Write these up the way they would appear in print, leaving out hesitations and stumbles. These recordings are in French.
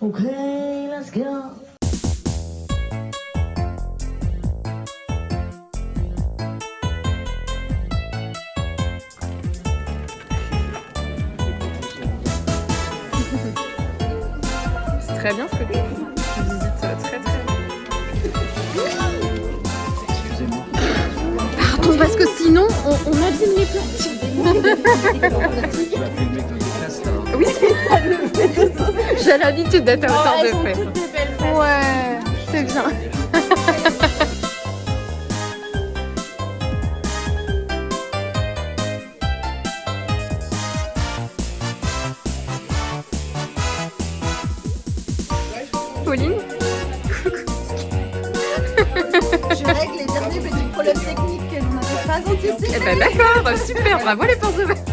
Okay, let's go. C'est très bien ce que tu fais. Tu visites très très bien. Excusez-moi. Pardon, parce que sinon on abîme les plantes. Tu vas filmer comme des classes là. Oui, c'est ça le fait. J'ai l'habitude d'être en sorte de faire. Ouais, c'est bien. Pauline, Je règle les derniers petits problèmes techniques que vous n'avez pas anticipés. eh ben d'accord, super, bravo les portes ouvertes.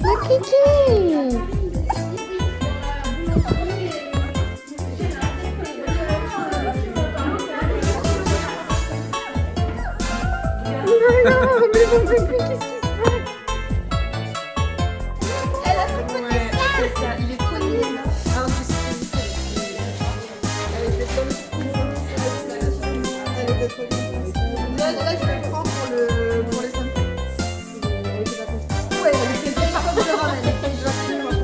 La Kiki. Elle a tout fait. C'est ça, il est trop nul. Ah, je sais. Elle était trop Elle était trop nulle. Là, je vais le prendre pour les samedis. Elle était pas contente. Ouais, elle était pas contente de le ramener. Je vais absolument pas.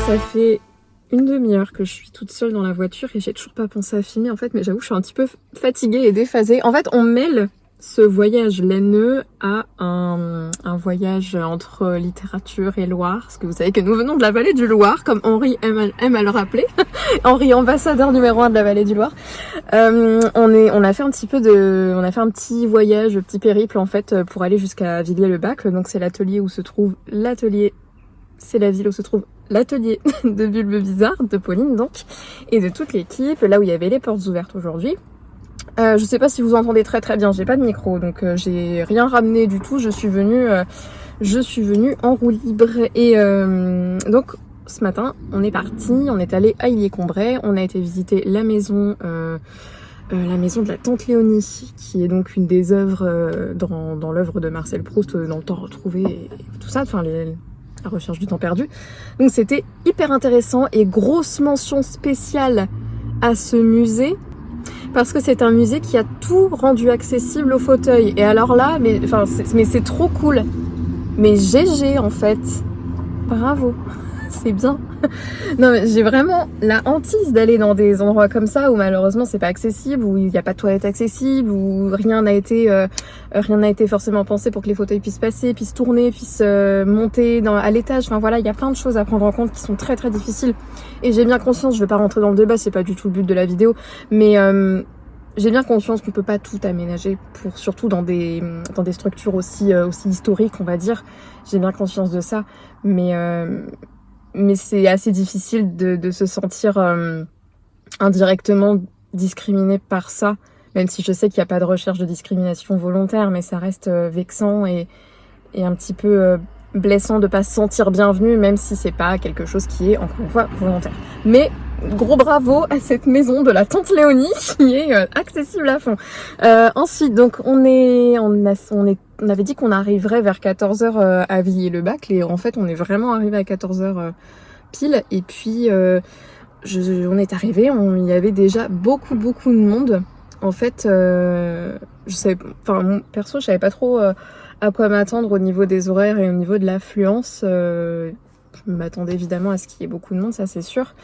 Ça fait une demi-heure que je suis toute seule dans la voiture et j'ai toujours pas pensé à filmer en fait, mais j'avoue je suis un petit peu fatiguée et déphasée. En fait on mêle ce voyage laineux à un voyage entre littérature et Loire, parce que vous savez que nous venons de la vallée du Loir, comme Henri aime à le rappeler. Henri, ambassadeur numéro 1 de la vallée du Loir. On a fait un petit voyage, petit périple en fait pour aller jusqu'à Villiers-le-Bac. Donc c'est l'atelier où se trouve c'est la ville où se trouve l'atelier de Bulbe Bizarre, de Pauline donc, et de toute l'équipe, là où il y avait les portes ouvertes aujourd'hui. Je sais pas si vous entendez très très bien, j'ai pas de micro, donc j'ai rien ramené du tout, je suis venue en roue libre. Et donc ce matin, on est parti, on est allé à Illier-Combray, on a été visiter la maison de la tante Léonie, qui est donc une des œuvres dans l'œuvre de Marcel Proust, dans le temps retrouvé et tout ça, enfin la recherche du temps perdu. Donc c'était hyper intéressant et grosse mention spéciale à ce musée parce que c'est un musée qui a tout rendu accessible au fauteuil. Et alors là, mais c'est trop cool. Mais GG en fait, bravo, c'est bien. Non mais j'ai vraiment la hantise d'aller dans des endroits comme ça où malheureusement c'est pas accessible, où il n'y a pas de toilettes accessibles, où rien n'a été forcément pensé pour que les fauteuils puissent passer, puissent tourner, puissent monter à l'étage. Enfin voilà, il y a plein de choses à prendre en compte qui sont très très difficiles. Et j'ai bien conscience, je vais pas rentrer dans le débat, c'est pas du tout le but de la vidéo, mais j'ai bien conscience qu'on peut pas tout aménager, surtout dans des structures aussi historiques, on va dire. J'ai bien conscience de ça, mais c'est assez difficile de se sentir indirectement discriminé par ça, même si je sais qu'il n'y a pas de recherche de discrimination volontaire, mais ça reste vexant et un petit peu blessant de pas se sentir bienvenu, même si c'est pas quelque chose qui est, encore une fois, volontaire. Mais gros bravo à cette maison de la tante Léonie qui est accessible à fond. Ensuite, donc on avait dit qu'on arriverait vers 14h à Villiers-le-Bac, et en fait on est vraiment arrivé à 14h pile, et puis on est arrivé, il y avait déjà beaucoup de monde. En fait, perso je savais pas trop à quoi m'attendre au niveau des horaires et au niveau de l'affluence. Je m'attendais évidemment à ce qu'il y ait beaucoup de monde, ça c'est sûr.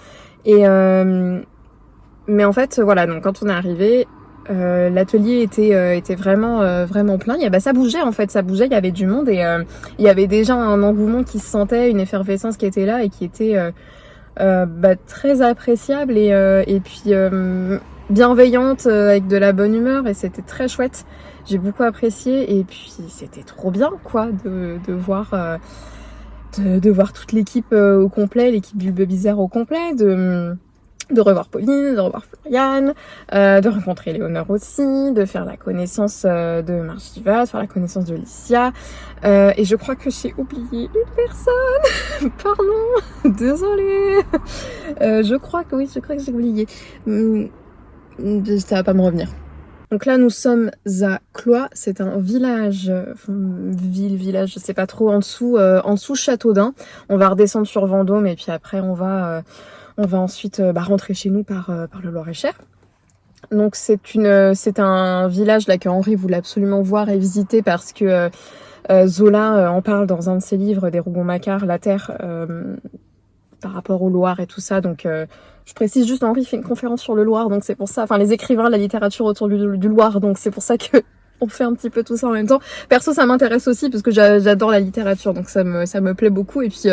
Mais en fait, voilà, donc quand on est arrivé, l'atelier était vraiment plein. Ça bougeait en fait, il y avait du monde et il y avait déjà un engouement qui se sentait, une effervescence qui était là et qui était très appréciable et puis bienveillante, avec de la bonne humeur, et c'était très chouette. J'ai beaucoup apprécié et puis c'était trop bien quoi de voir toute l'équipe au complet, l'équipe Bulbe Bizarre au complet, de de revoir Pauline, de revoir Floriane, de rencontrer Léonore aussi, de faire la connaissance de Margiva, de faire la connaissance de Licia. Et je crois que j'ai oublié une personne. Pardon, désolée. Je crois que j'ai oublié. Ça va pas me revenir. Donc là, nous sommes à Cloix. C'est un village, village, je sais pas trop, en dessous Châteaudun. On va redescendre sur Vendôme et puis après on va ensuite rentrer chez nous par le Loir-et-Cher. Donc c'est un village là que Henri voulait absolument voir et visiter parce que Zola en parle dans un de ses livres, des Rougon-Macquart, La Terre, par rapport au Loir et tout ça. Donc je précise juste, Henri fait une conférence sur le Loir, donc c'est pour ça, enfin les écrivains, la littérature autour du Loir, donc c'est pour ça que on fait un petit peu tout ça en même temps. Perso, ça m'intéresse aussi parce que j'adore la littérature, donc ça me plaît beaucoup. Et puis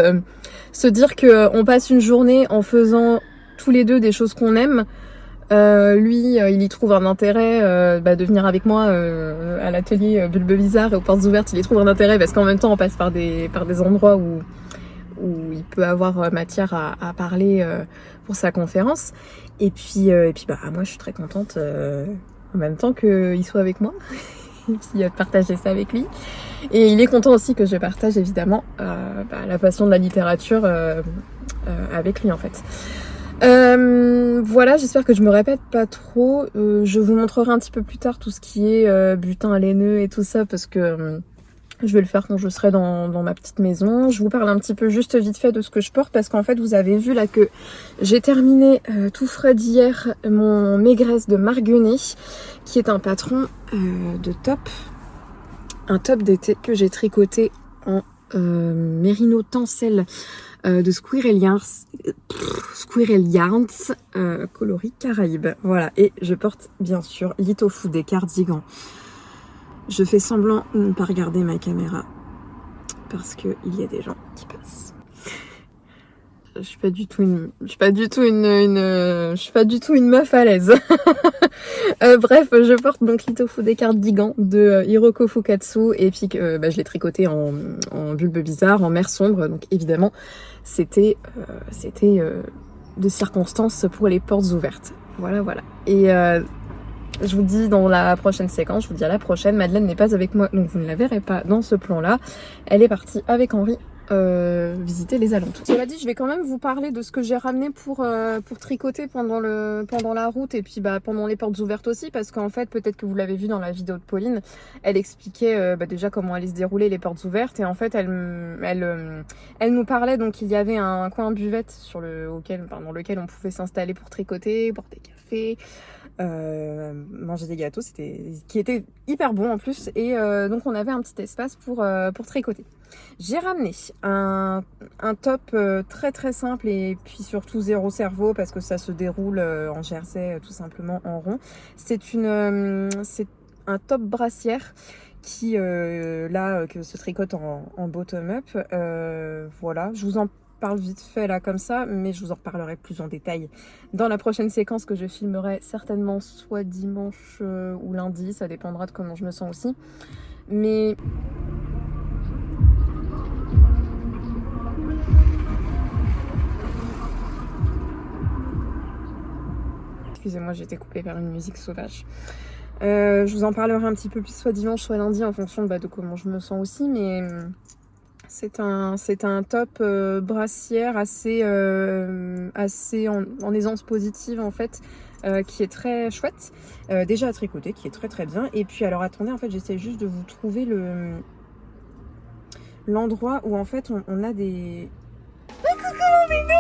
se dire que on passe une journée en faisant tous les deux des choses qu'on aime. Lui, il y trouve un intérêt de venir avec moi à l'atelier Bulbe Bizarre et aux portes ouvertes. Il y trouve un intérêt parce qu'en même temps, on passe par des endroits où il peut avoir matière à parler pour sa conférence. Et puis moi, je suis très contente. En même temps qu'il soit avec moi, et puis partager ça avec lui. Et il est content aussi que je partage évidemment la passion de la littérature avec lui en fait. Voilà, j'espère que je me répète pas trop. Je vous montrerai un petit peu plus tard tout ce qui est butin laineux et tout ça parce que je vais le faire quand je serai dans ma petite maison. Je vous parle un petit peu juste vite fait de ce que je porte parce qu'en fait vous avez vu là que j'ai terminé tout frais d'hier mon Maigresse de Marguenet qui est un patron de top. Un top d'été que j'ai tricoté en mérino tencel de Squirrel Yarns coloris Caraïbes. Voilà, et je porte bien sûr Litofu des cardigans. Je fais semblant de ne pas regarder ma caméra parce que il y a des gens qui passent. Je suis pas du tout une meuf à l'aise. Bref, je porte donc Litofu des cardigans de Hiroko Fukatsu et puis je l'ai tricoté en Bulbe Bizarre, en mer sombre. Donc évidemment, c'était de circonstances pour les portes ouvertes. Voilà. Et je vous dis dans la prochaine séquence, je vous dis à la prochaine. Madeleine n'est pas avec moi, donc vous ne la verrez pas dans ce plan-là. Elle est partie avec Henri visiter les alentours. Cela dit, je vais quand même vous parler de ce que j'ai ramené pour tricoter pendant la route et puis pendant les portes ouvertes aussi, parce qu'en fait, peut-être que vous l'avez vu dans la vidéo de Pauline, elle expliquait déjà comment allaient se dérouler les portes ouvertes et en fait, elle nous parlait, donc il y avait un coin buvette dans lequel on pouvait s'installer pour tricoter, boire des cafés, manger des gâteaux, qui était hyper bon en plus, et donc on avait un petit espace pour tricoter. J'ai ramené un top très très simple et puis surtout zéro cerveau parce que ça se déroule en jersey tout simplement en rond. C'est un top brassière qui que se tricote en bottom-up. Voilà, je vous en parle vite fait là comme ça, mais je vous en reparlerai plus en détail dans la prochaine séquence que je filmerai certainement soit dimanche ou lundi, ça dépendra de comment je me sens aussi. Mais excusez-moi, j'ai été coupée par une musique sauvage. Je vous en parlerai un petit peu plus soit dimanche soit lundi en fonction de comment je me sens aussi, mais c'est un top brassière assez en aisance positive en fait, qui est très chouette, déjà à tricoter, qui est très très bien. Et puis alors attendez, en fait j'essaie juste de vous trouver l'endroit où en fait on a des... Ah, coucou mon bébé!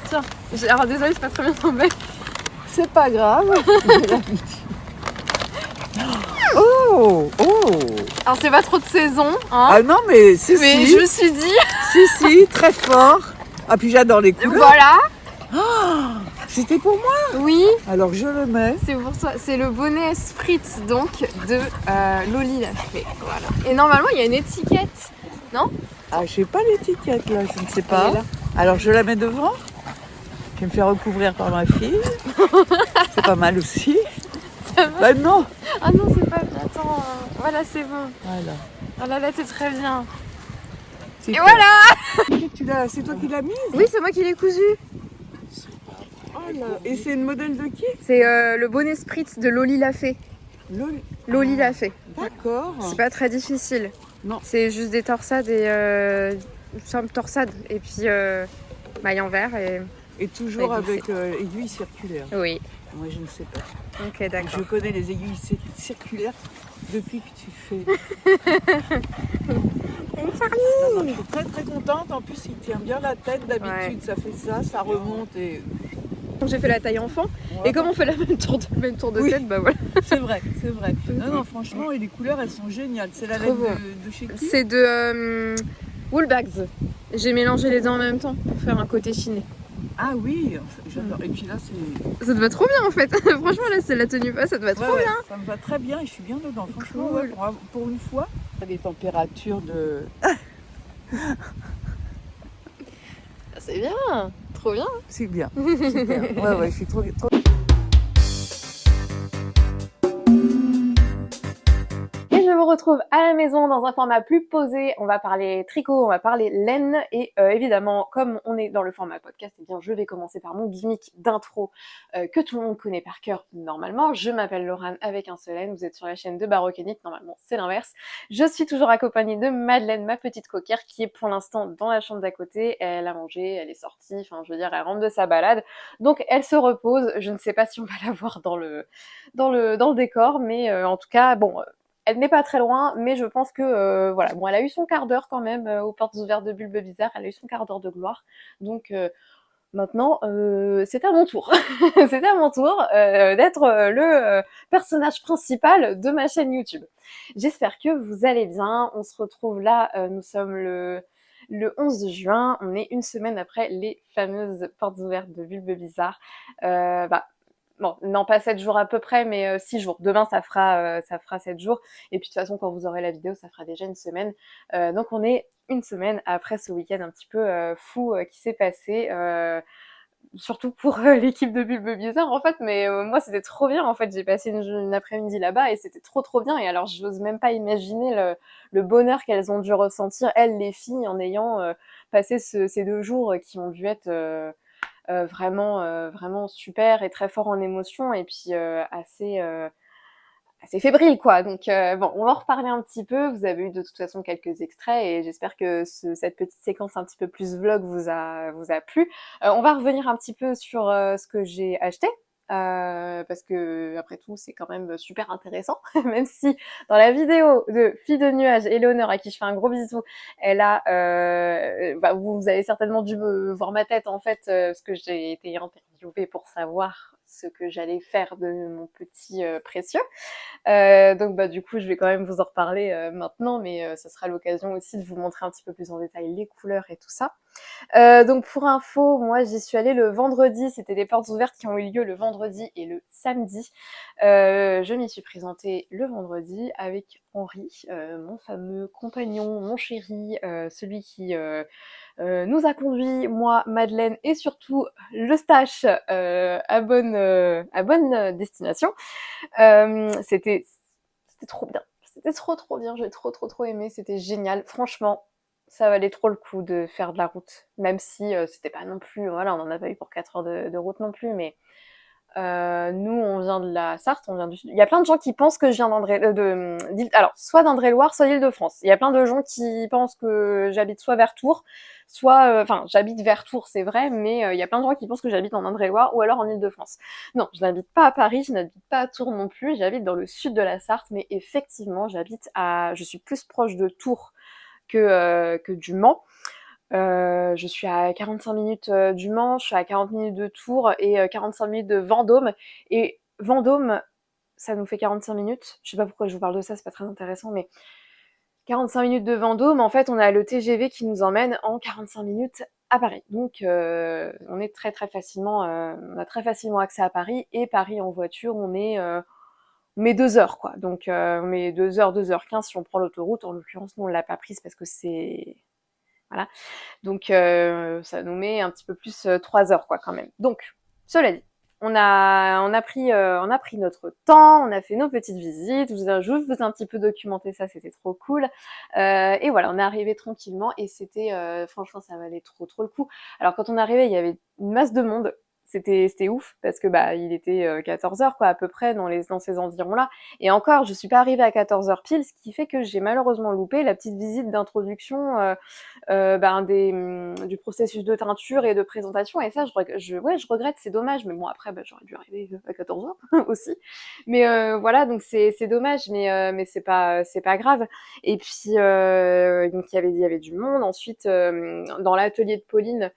Tiens, alors désolée, c'est pas très bien tombé. C'est pas grave. Oh. Alors c'est pas trop de saison, hein. Ah non, mais mais je me suis dit... si, très fort. Ah, puis j'adore les couleurs. Voilà. C'était pour moi. Oui. Alors je le mets. C'est pour ça. C'est le bonnet Spritz donc de Loli l'a fait. Voilà. Et normalement il y a une étiquette, non? Ah, je sais pas l'étiquette là, je ne sais pas. Alors je la mets devant. Je vais me faire recouvrir par ma fille. C'est pas mal aussi. Ça va. Non. Ah non, c'est pas... Attends, voilà, c'est bon. Voilà. Ah là là, c'est très bien. C'est Et quoi voilà. C'est toi qui l'as mise? Oui, c'est moi qui l'ai cousu. Oh là. Et c'est une modèle de qui? C'est le bonnet spritz de Loli l'a fait. Loli l'a fait. D'accord. C'est pas très difficile. Non. C'est juste des torsades et simple torsade et puis maille en verre Et toujours Avec avec aiguille circulaire. oui. Moi, je ne sais pas. Ok, d'accord. Je connais les aiguilles circulaires depuis que tu fais. Non, je suis très très contente. En plus, il tient bien la tête d'habitude. Ça fait ça, ça remonte et. Donc j'ai fait la taille enfant et comme on fait la même tour de Oui. tête, bah voilà. C'est vrai, c'est vrai. Non, franchement, et les couleurs, elles sont géniales. C'est la Trop laine beau. de chez qui? C'est de Woolbags. J'ai mélangé les deux en même temps pour faire un côté chiné. Ah oui, j'adore. Et puis là, c'est. Ça te va trop bien en fait. Franchement là c'est la tenue pas, ça te va trop Ouais, bien. ça me va très bien et je suis bien dedans. Franchement, Cool. ouais, pour une fois. Les températures de. C'est bien, trop bien. C'est bien. Super. Ouais, je suis trop. Et je vous retrouve à la maison dans un format plus posé. On va parler tricot, on va parler laine et évidemment, comme on est dans le format podcast, eh bien je vais commencer par mon gimmick d'intro que tout le monde connaît par cœur normalement. Je m'appelle Laurane avec un seul N. Vous êtes sur la chaîne de Baroquenique. Normalement, c'est l'inverse. Je suis toujours accompagnée de Madeleine, ma petite coquère, qui est pour l'instant dans la chambre d'à côté. Elle a mangé, elle est sortie. Enfin, je veux dire, elle rentre de sa balade. Donc, elle se repose. Je ne sais pas si on va la voir dans le décor, mais en tout cas, bon. Elle n'est pas très loin, mais je pense que voilà, bon, elle a eu son quart d'heure quand même aux portes ouvertes de Bulbe Bizarre. Elle a eu son quart d'heure de gloire, donc maintenant c'est à mon tour. C'est à mon tour d'être le personnage principal de ma chaîne YouTube. J'espère que vous allez bien. On se retrouve là. Nous sommes le 11 juin. On est une semaine après les fameuses portes ouvertes de Bulbe Bizarre. Bon, non, pas 7 jours à peu près, mais 6 jours. Demain, ça fera 7 jours. Et puis, de toute façon, quand vous aurez la vidéo, ça fera déjà une semaine. Donc, on est une semaine après ce week-end un petit peu fou qui s'est passé. Surtout pour l'équipe de Bulbe Bizarre, en fait. Mais moi, c'était trop bien, en fait. J'ai passé une après-midi là-bas et c'était trop bien. Et alors, j'ose même pas imaginer le bonheur qu'elles ont dû ressentir, elles, les filles, en ayant passé ces 2 jours qui ont dû être... vraiment super et très fort en émotion et puis assez fébrile quoi. Donc bon, on va en reparler un petit peu. Vous avez eu de toute façon quelques extraits et j'espère que cette petite séquence un petit peu plus vlog vous a plu. On va revenir un petit peu sur ce que j'ai acheté. Parce que après tout c'est quand même super intéressant, même si dans la vidéo de Fille de Nuage, Éléonore à qui je fais un gros bisou, elle a vous avez certainement dû voir ma tête en fait parce que j'ai été interviewée pour savoir ce que j'allais faire de mon petit précieux. Donc du coup je vais quand même vous en reparler maintenant, mais ça sera l'occasion aussi de vous montrer un petit peu plus en détail les couleurs et tout ça. Donc pour info, moi j'y suis allée le vendredi, c'était des portes ouvertes qui ont eu lieu le vendredi et le samedi. Je m'y suis présentée le vendredi avec Henri, mon fameux compagnon, mon chéri, celui qui nous a conduit, moi, Madeleine et surtout le stache à bonne destination. C'était trop bien. C'était trop bien, j'ai trop aimé, c'était génial. Franchement, ça valait trop le coup de faire de la route, même si c'était pas non plus, voilà, on en a pas eu pour 4 heures de route non plus, mais nous on vient de la Sarthe, on vient du Sud. Il y a plein de gens qui pensent que je viens alors soit d'Indre-et-Loire, soit d'Île-de-France. Il y a plein de gens qui pensent que j'habite soit vers Tours, soit, enfin j'habite vers Tours c'est vrai, mais il y a plein de gens qui pensent que j'habite en Indre-et-Loire ou alors en Île-de-France. Non, je n'habite pas à Paris, je n'habite pas à Tours non plus, j'habite dans le sud de la Sarthe, mais effectivement je suis plus proche de Tours que du Mans. Je suis à 45 minutes du Mans, je suis à 40 minutes de Tours et 45 minutes de Vendôme. Et Vendôme, ça nous fait 45 minutes. Je sais pas pourquoi je vous parle de ça, c'est pas très intéressant, mais 45 minutes de Vendôme, en fait, on a le TGV qui nous emmène en 45 minutes à Paris. Donc, on est très facilement, on a très facilement accès à Paris. Et Paris en voiture, on met 2 heures, quoi. Donc, on met 2 heures, 2h15 si on prend l'autoroute. En l'occurrence, nous, on l'a pas prise parce que c'est... Voilà. Donc ça nous met un petit peu plus 3 heures quoi quand même. Donc, cela dit, on a pris notre temps, on a fait nos petites visites, je vous ai un petit peu documenté ça, c'était trop cool. Et voilà, on est arrivé tranquillement et c'était, franchement, ça valait trop le coup. Alors quand on est arrivé, il y avait une masse de monde. C'était ouf parce que bah il était 14h quoi à peu près dans ces environs-là. Et encore, je suis pas arrivée à 14h pile, ce qui fait que j'ai malheureusement loupé la petite visite d'introduction du processus de teinture et de présentation. Et ça, je regrette, c'est dommage. Mais bon, après, j'aurais dû arriver à 14h aussi. Mais voilà, donc c'est dommage, mais c'est pas grave. Et puis, donc il y avait du monde. Ensuite, dans l'atelier de Pauline,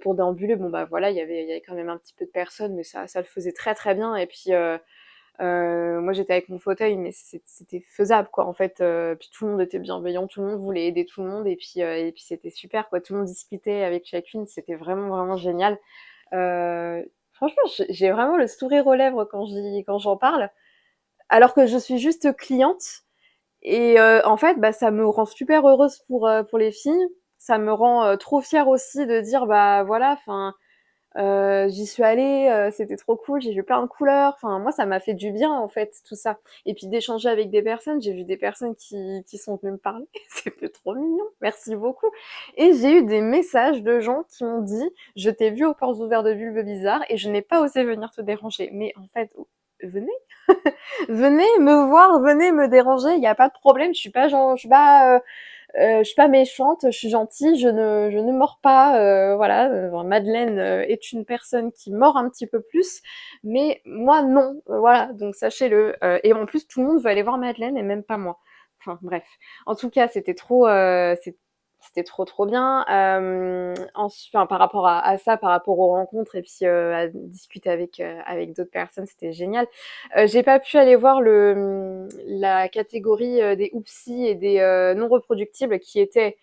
pour déambuler, bon bah voilà, il y avait quand même un petit peu de personnes, mais ça le faisait très bien. Et puis moi j'étais avec mon fauteuil, mais c'était faisable quoi en fait. Puis tout le monde était bienveillant, tout le monde voulait aider tout le monde, et puis c'était super quoi. Tout le monde discutait avec chacune, c'était vraiment génial. Franchement, j'ai vraiment le sourire aux lèvres quand j'en parle, alors que je suis juste cliente. Et en fait, bah, ça me rend super heureuse pour les filles. Ça me rend trop fière aussi de dire bah voilà, enfin j'y suis allée, c'était trop cool, j'ai vu plein de couleurs. Enfin moi, ça m'a fait du bien en fait tout ça. Et puis d'échanger avec des personnes, j'ai vu des personnes qui sont venues me parler, c'était trop mignon. Merci beaucoup. Et j'ai eu des messages de gens qui m'ont dit je t'ai vu aux portes ouvertes de Bulbe Bizarre et je n'ai pas osé venir te déranger. Mais en fait, venez venez me voir, venez me déranger, il y a pas de problème, je suis pas méchante, je suis gentille, je ne mords pas, voilà. Madeleine est une personne qui mord un petit peu plus, mais moi non, voilà. Donc sachez-le. Et en plus, tout le monde veut aller voir Madeleine et même pas moi. Enfin bref. En tout cas, c'était trop bien. Enfin, par rapport à ça, par rapport aux rencontres et puis à discuter avec d'autres personnes, c'était génial. J'ai pas pu aller voir la catégorie des oupsies et des non reproductibles qui étaient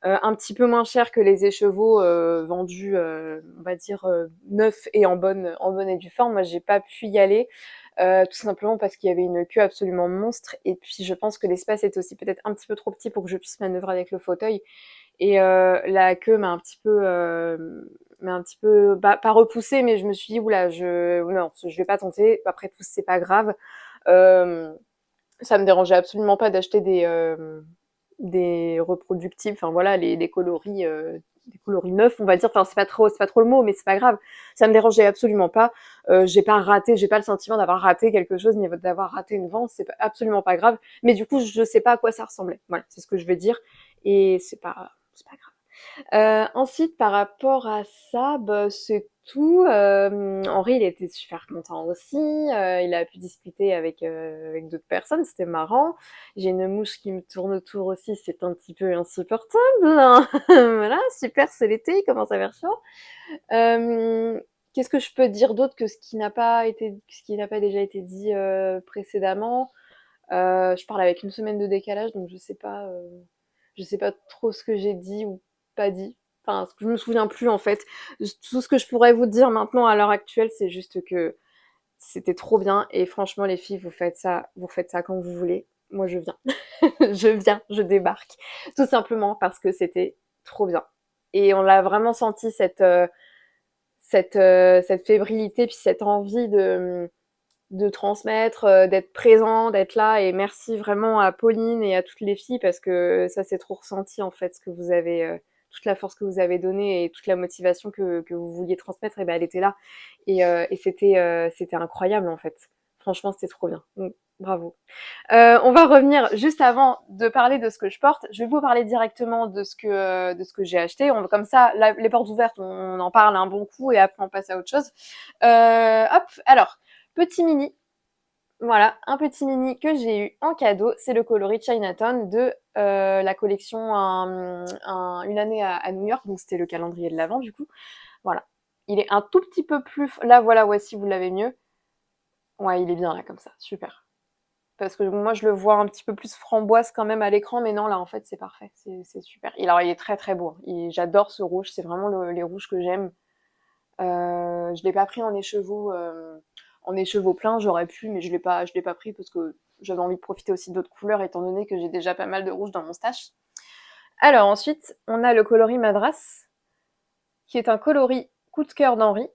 un petit peu moins chers que les écheveaux vendus, on va dire neufs et en bonne et due forme. Moi, j'ai pas pu y aller. Tout simplement parce qu'il y avait une queue absolument monstre, et puis je pense que l'espace était aussi peut-être un petit peu trop petit pour que je puisse manœuvrer avec le fauteuil. Et la queue m'a un petit peu pas repoussée, mais je me suis dit oula, non, je vais pas tenter. Après tout, c'est pas grave. Euh, Ça me dérangeait absolument pas d'acheter des reproductibles, enfin voilà, des coloris neufs, on va dire. Enfin, c'est pas trop le mot, mais c'est pas grave. Ça me dérangeait absolument pas. J'ai pas le sentiment d'avoir raté quelque chose, ni d'avoir raté une vente. Absolument pas grave. Mais du coup, je sais pas à quoi ça ressemblait. Voilà, c'est ce que je veux dire. Et c'est pas grave. Ensuite, par rapport à ça, bah, c'est tout. Henri, il était super content aussi. Il a pu discuter avec d'autres personnes, c'était marrant. J'ai une mouche qui me tourne autour aussi, c'est un petit peu insupportable, hein. Voilà, super, c'est l'été, il commence à faire chaud. Qu'est-ce que je peux dire d'autre que ce qui n'a pas déjà été dit précédemment? Je parle avec une semaine de décalage, donc je sais pas trop ce que j'ai dit ou pas dit. Enfin, je me souviens plus en fait. Tout ce que je pourrais vous dire maintenant à l'heure actuelle, c'est juste que c'était trop bien, et franchement les filles, vous faites ça quand vous voulez. Moi je viens. Je débarque. Tout simplement parce que c'était trop bien. Et on l'a vraiment senti cette fébrilité puis cette envie de transmettre, d'être présent, d'être là. Et merci vraiment à Pauline et à toutes les filles, parce que ça s'est trop ressenti en fait, ce que vous avez, toute la force que vous avez donnée et toute la motivation que vous vouliez transmettre, et ben elle était là. Et c'était incroyable en fait. Franchement, c'était trop bien. Donc, bravo. On va revenir juste avant de parler de ce que je porte. Je vais vous parler directement de ce que j'ai acheté. Comme ça, les portes ouvertes, on en parle un bon coup et après on passe à autre chose. Hop, alors, petit mini. Voilà, un petit mini que j'ai eu en cadeau, c'est le coloris Chinatown de la collection Une année à New York, donc c'était le calendrier de l'Avent du coup. Voilà, il est un tout petit peu plus... Là, voilà, voici, vous l'avez mieux. Ouais, il est bien là, comme ça, super. Parce que moi, je le vois un petit peu plus framboise quand même à l'écran, mais non, là, en fait, c'est parfait, c'est super. Et alors, il est très beau. J'adore ce rouge, c'est vraiment les rouges que j'aime. Je l'ai pas pris en écheveau plein, j'aurais pu, mais je l'ai pas pris parce que j'avais envie de profiter aussi d'autres couleurs, étant donné que j'ai déjà pas mal de rouge dans mon stash. Alors ensuite, on a le coloris Madras, qui est un coloris coup de cœur d'Henri.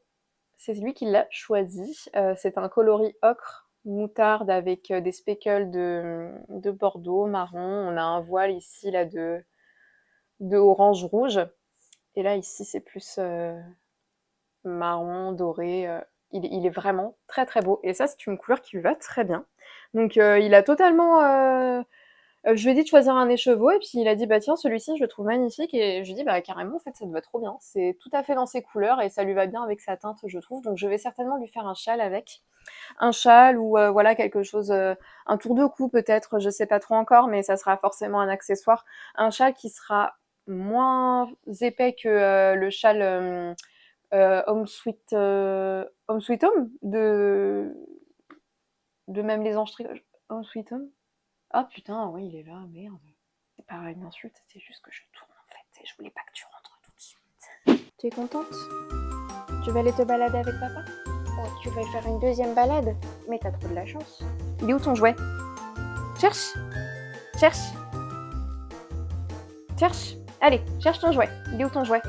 c'est lui qui l'a choisi. C'est un coloris ocre moutarde avec des speckles de bordeaux, marron. On a un voile ici là de orange rouge. Et là ici c'est plus marron, doré. Il est vraiment très très beau. Et ça c'est une couleur qui lui va très bien. Donc il a totalement... je lui ai dit de choisir un écheveau et puis il a dit bah tiens celui-ci je le trouve magnifique et je lui ai dit bah carrément en fait ça te va trop bien, c'est tout à fait dans ses couleurs et ça lui va bien avec sa teinte je trouve, donc je vais certainement lui faire un châle avec, un châle ou voilà quelque chose, un tour de cou peut-être, je sais pas trop encore mais ça sera forcément un accessoire, un châle qui sera moins épais que le châle Home Sweet Home de même les anges Home Sweet Home. Ah putain, oui, il est là, merde. C'est pas une insulte, c'est juste que je tourne en fait et je voulais pas que tu rentres tout de suite. Tu es contente? Tu vas aller te balader avec papa? Oh, tu vas faire une deuxième balade? Mais t'as trop de la chance. Il est où ton jouet? Cherche! Cherche! Cherche! Allez, cherche ton jouet. Il est où ton jouet?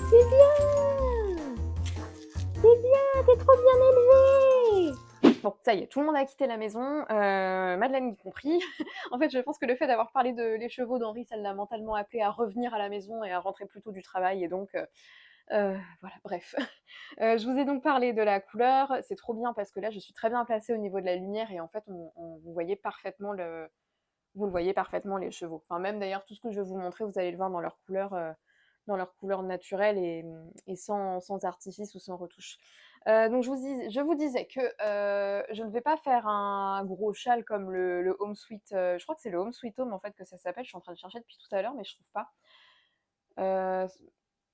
C'est bien! C'est bien, t'es trop bien élevé! Bon, ça y est, tout le monde a quitté la maison, Madeleine y compris. En fait, je pense que le fait d'avoir parlé de les chevaux d'Henri, ça l'a mentalement appelé à revenir à la maison et à rentrer plus tôt du travail et donc voilà, bref. Je vous ai donc parlé de la couleur, c'est trop bien parce que là, je suis très bien placée au niveau de la lumière et en fait, vous voyez parfaitement vous le voyez parfaitement les chevaux. Enfin même d'ailleurs tout ce que je vais vous montrer, vous allez le voir dans leur couleur naturelle et sans artifice ou sans retouche. Donc je vous disais que je ne vais pas faire un gros châle comme le Home Sweet, je crois que c'est le Home Sweet Home en fait que ça s'appelle, je suis en train de chercher depuis tout à l'heure mais je trouve pas. Euh,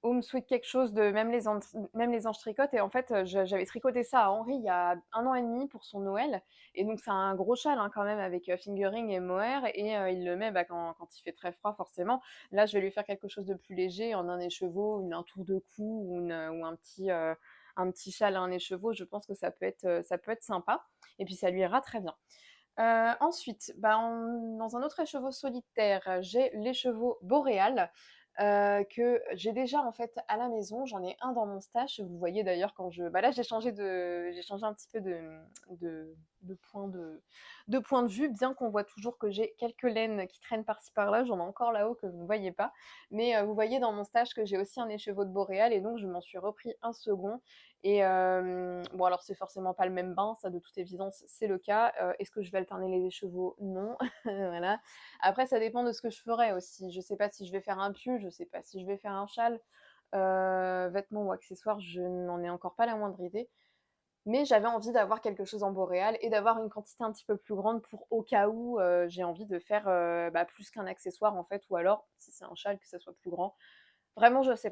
Home Sweet quelque chose de même les anges tricotent et en fait j'avais tricoté ça à Henri il y a 1 an et demi pour son Noël et donc c'est un gros châle hein, quand même avec fingering et mohair et il le met bah, quand il fait très froid forcément. Là je vais lui faire quelque chose de plus léger en un écheveau, un tour de cou ou un petit châle à un écheveau, je pense que ça peut être sympa et puis ça lui ira très bien. Ensuite, bah, dans un autre écheveau solitaire, j'ai l'écheveau boréal que j'ai déjà en fait à la maison. J'en ai un dans mon stash. Vous voyez d'ailleurs quand bah là j'ai changé un petit peu de, de point de point de vue, bien qu'on voit toujours que j'ai quelques laines qui traînent par-ci par-là. J'en ai encore là-haut que vous ne voyez pas. Mais vous voyez dans mon stash que j'ai aussi un écheveau de boréal et donc je m'en suis repris un second. Et bon, alors c'est forcément pas le même bain, ça de toute évidence, c'est le cas. Est-ce que je vais alterner les écheveaux? Non. Voilà. Après, ça dépend de ce que je ferai aussi. Je sais pas si je vais faire un pull, je sais pas si je vais faire un châle. Vêtements ou accessoires, je n'en ai encore pas la moindre idée. Mais j'avais envie d'avoir quelque chose en boréal et d'avoir une quantité un petit peu plus grande pour au cas où j'ai envie de faire bah, plus qu'un accessoire en fait, ou alors si c'est un châle que ça soit plus grand. Vraiment, je sais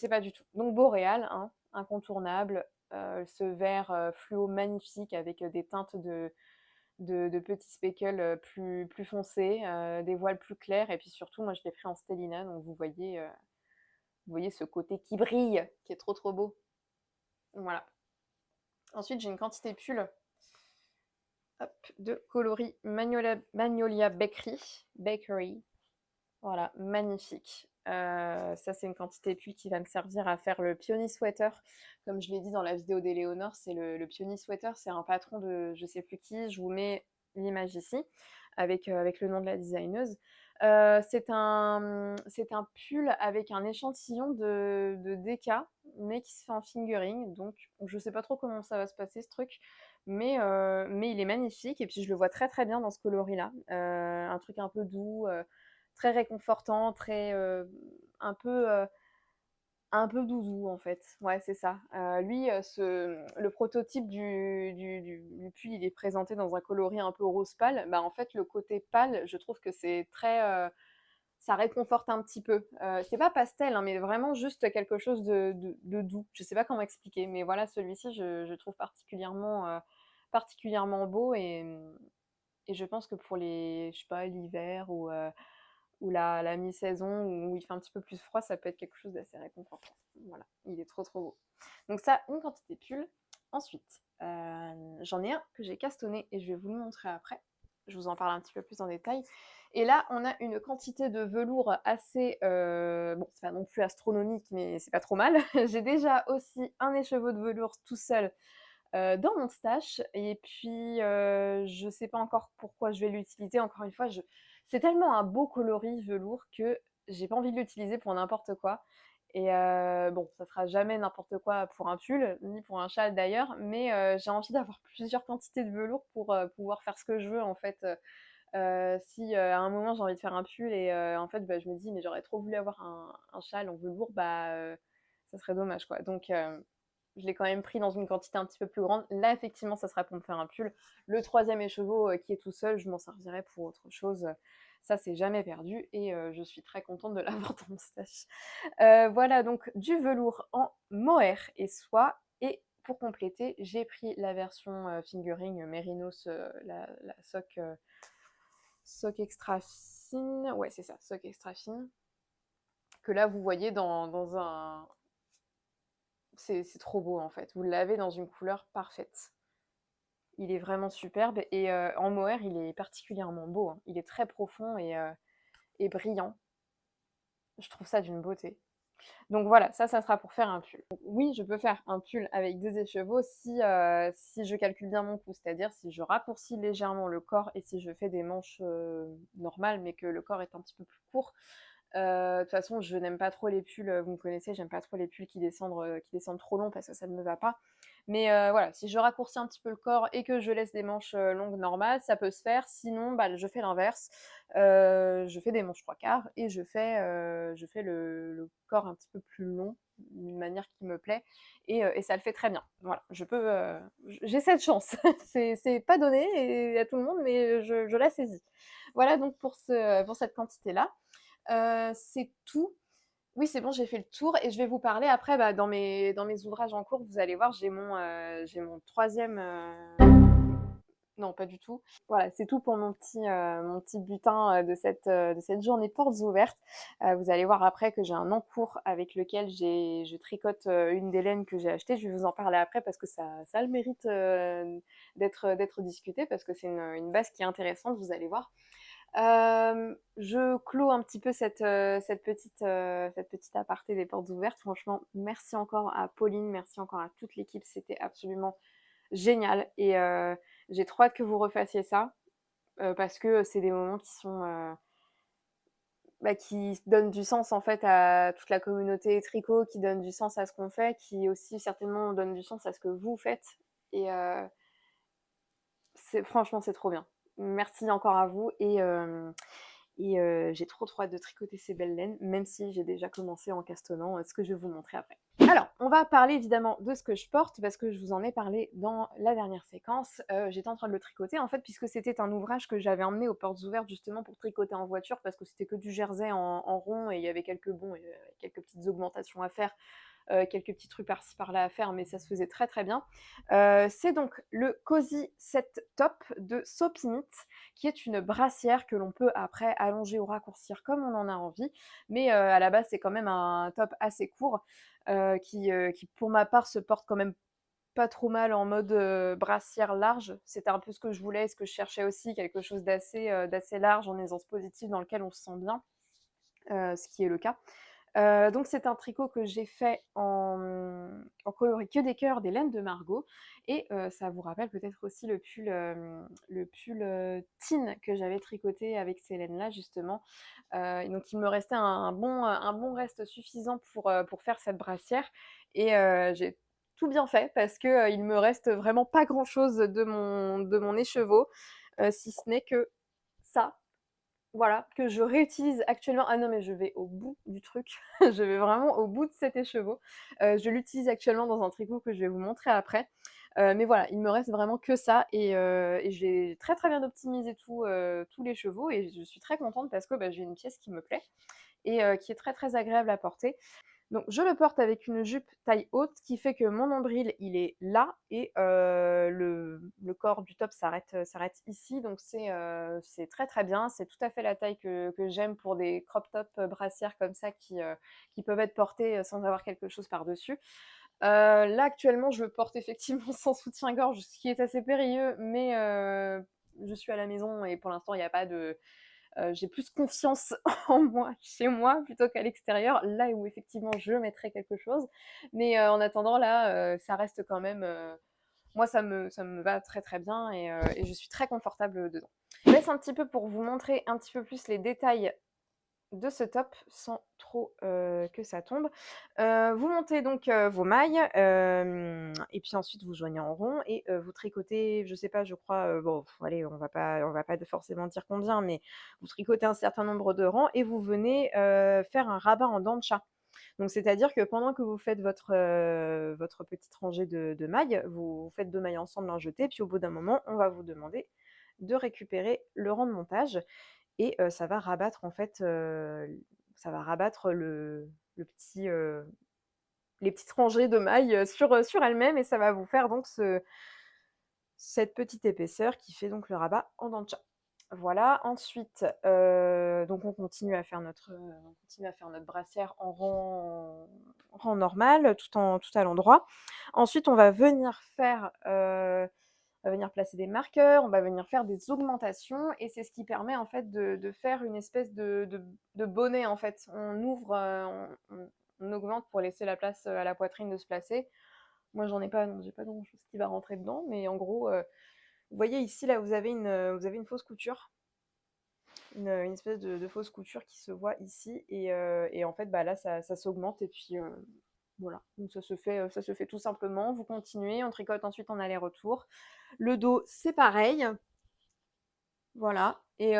pas du tout. Donc boréal, hein, incontournable, ce vert fluo magnifique avec des teintes de petits speckles plus foncés, des voiles plus clairs et puis surtout moi je l'ai pris en stellina donc vous voyez ce côté qui brille, qui est trop trop beau. Voilà. Ensuite j'ai une quantité pull de coloris Magnolia Bakery. Voilà, magnifique. Ça, c'est une quantité pull qui va me servir à faire le Peony Sweater. Comme je l'ai dit dans la vidéo d'Éléonore, c'est le Peony Sweater, c'est un patron de je sais plus qui. Je vous mets l'image ici avec le nom de la designeuse. C'est un pull avec un échantillon de DK, mais qui se fait en fingering. Donc, je sais pas trop comment ça va se passer ce truc. Mais il est magnifique et puis je le vois très très bien dans ce coloris-là. Un truc un peu doux, très réconfortant, un peu doudou en fait. Ouais, c'est ça. Lui, le prototype du pull, il est présenté dans un coloris un peu rose pâle. Bah en fait, le côté pâle, je trouve que c'est très ça réconforte un petit peu. C'est pas pastel, hein, mais vraiment juste quelque chose de doux. Je sais pas comment expliquer, mais voilà, celui-ci, je trouve particulièrement beau et je pense que pour je sais pas, l'hiver ou la mi-saison où il fait un petit peu plus froid, ça peut être quelque chose d'assez réconfortant. Voilà, il est trop trop beau. Donc ça, une quantité pull. Ensuite, j'en ai un que j'ai castonné et je vais vous le montrer après. Je vous en parle un petit peu plus en détail. Et là, on a une quantité de velours assez, bon, c'est pas non plus astronomique, mais c'est pas trop mal. J'ai déjà aussi un écheveau de velours tout seul dans mon stash. Et puis, je sais pas encore pourquoi je vais l'utiliser. Encore une fois, c'est tellement un beau coloris velours que j'ai pas envie de l'utiliser pour n'importe quoi. Et bon, ça sera jamais n'importe quoi pour un pull, ni pour un châle d'ailleurs, mais j'ai envie d'avoir plusieurs quantités de velours pour pouvoir faire ce que je veux en fait. Si à un moment j'ai envie de faire un pull et en fait bah, je me dis mais j'aurais trop voulu avoir un châle en velours, bah ça serait dommage quoi. Donc je l'ai quand même pris dans une quantité un petit peu plus grande. Là effectivement ça sera pour me faire un pull. Le troisième écheveau qui est tout seul, je m'en servirai pour autre chose. Ça c'est jamais perdu et je suis très contente de l'avoir dans mon stash. Voilà donc du velours en mohair et soie. Et pour compléter, j'ai pris la version fingering Mérinos, la sock sock extra fine, ouais c'est ça, sock extra fine, que là vous voyez dans un... C'est trop beau en fait, vous l'avez dans une couleur parfaite. Il est vraiment superbe et en mohair il est particulièrement beau, hein. Il est très profond et brillant. Je trouve ça d'une beauté. Donc voilà, ça sera pour faire un pull. Donc, oui, je peux faire un pull avec des écheveaux si je calcule bien mon cou, c'est-à-dire si je raccourcis légèrement le corps et si je fais des manches normales, mais que le corps est un petit peu plus court. De toute façon, je n'aime pas trop les pulls, vous me connaissez, j'aime pas trop les pulls qui descendent trop long parce que ça ne me va pas. Mais voilà, si je raccourcis un petit peu le corps et que je laisse des manches longues normales, ça peut se faire. Sinon, bah, je fais l'inverse. Je fais des manches 3/4 et je fais le corps un petit peu plus long, d'une manière qui me plaît. Et ça le fait très bien. Voilà, j'ai cette chance. C'est pas donné à tout le monde, mais je la saisis. Voilà donc pour cette quantité-là. C'est tout. Oui, c'est bon, j'ai fait le tour et je vais vous parler après bah, dans mes ouvrages en cours. Vous allez voir, j'ai mon troisième. Non, pas du tout. Voilà, c'est tout pour mon petit butin de cette journée portes ouvertes. Vous allez voir après que j'ai un encours avec lequel je tricote une des laines que j'ai achetées. Je vais vous en parler après parce que ça a le mérite d'être discuté parce que c'est une base qui est intéressante, vous allez voir. Je clôt un petit peu cette petite aparté des portes ouvertes. Franchement, merci encore à Pauline, merci encore à toute l'équipe. C'était absolument génial. Et j'ai trop hâte que vous refassiez ça parce que c'est des moments qui sont bah, qui donnent du sens en fait à toute la communauté tricot, qui donnent du sens à ce qu'on fait, qui aussi certainement donnent du sens à ce que vous faites. Et franchement, c'est trop bien. Merci encore à vous et j'ai trop hâte de tricoter ces belles laines, même si j'ai déjà commencé en castonnant, ce que je vais vous montrer après. Alors, on va parler évidemment de ce que je porte, parce que je vous en ai parlé dans la dernière séquence. J'étais en train de le tricoter, en fait, puisque c'était un ouvrage que j'avais emmené aux portes ouvertes, justement, pour tricoter en voiture, parce que c'était que du jersey en rond, et il y avait quelques petites augmentations à faire, quelques petits trucs par-ci par-là à faire, mais ça se faisait très très bien. C'est donc le Cozy Set Top de Sopinit, qui est une brassière que l'on peut après allonger ou raccourcir comme on en a envie, mais à la base c'est quand même un top assez court qui pour ma part se porte quand même pas trop mal en mode brassière large. C'était un peu ce que je voulais, ce que je cherchais aussi, quelque chose d'assez large en aisance positive dans lequel on se sent bien, ce qui est le cas. Donc c'est un tricot que j'ai fait en coloris que des cœurs, des laines de Margot, et ça vous rappelle peut-être aussi le pull Tin que j'avais tricoté avec ces laines-là justement. Et donc il me restait un bon reste suffisant pour faire cette brassière, et j'ai tout bien fait parce que il me reste vraiment pas grand-chose de mon écheveau, si ce n'est que ça. Voilà, que je réutilise actuellement. Ah non, mais je vais au bout du truc. Je vais vraiment au bout de cet écheveau. Je l'utilise actuellement dans un tricot que je vais vous montrer après. Mais voilà, il me reste vraiment que ça. Et j'ai très très bien optimisé tous les chevaux. Et je suis très contente parce que bah, j'ai une pièce qui me plaît et qui est très très agréable à porter. Donc je le porte avec une jupe taille haute, ce qui fait que mon nombril il est là et le corps du top s'arrête ici, donc c'est très très bien, c'est tout à fait la taille que j'aime pour des crop top brassières comme ça qui peuvent être portées sans avoir quelque chose par-dessus. Là actuellement je le porte effectivement sans soutien-gorge, ce qui est assez périlleux, mais je suis à la maison et pour l'instant il n'y a pas de j'ai plus confiance en moi, chez moi, plutôt qu'à l'extérieur, là où effectivement je mettrais quelque chose. Mais en attendant, là, ça reste quand même... moi, ça me va très très bien et je suis très confortable dedans. Je laisse un petit peu pour vous montrer un petit peu plus les détails de ce top sans trop que ça tombe. Vous montez donc vos mailles et puis ensuite vous joignez en rond et vous tricotez, je sais pas, je crois, bon, allez, on va pas forcément dire combien, mais vous tricotez un certain nombre de rangs et vous venez faire un rabat en dents de chat. Donc c'est-à-dire que pendant que vous faites votre petite rangée de mailles, vous faites 2 mailles ensemble, un jeté, puis au bout d'un moment, on va vous demander de récupérer le rang de montage et ça va rabattre en fait, ça va rabattre le petit, les petites rangées de mailles sur elles-mêmes et ça va vous faire donc cette petite épaisseur qui fait donc le rabat en dents de chat. Voilà, ensuite, donc on continue à faire notre brassière en rang normal, tout à l'endroit. Ensuite, on va venir faire, on va venir placer des marqueurs, on va venir faire des augmentations et c'est ce qui permet en fait de faire une espèce de bonnet en fait. On ouvre, on augmente pour laisser la place à la poitrine de se placer. Moi, j'en ai pas, non, j'ai pas grand chose qui va rentrer dedans, mais en gros, vous voyez ici, là, vous avez une fausse couture, une espèce de fausse couture qui se voit ici, et en fait, bah là, ça s'augmente, et puis voilà. Donc ça se fait tout simplement. Vous continuez, on tricote ensuite en aller-retour. Le dos, c'est pareil. Voilà. Et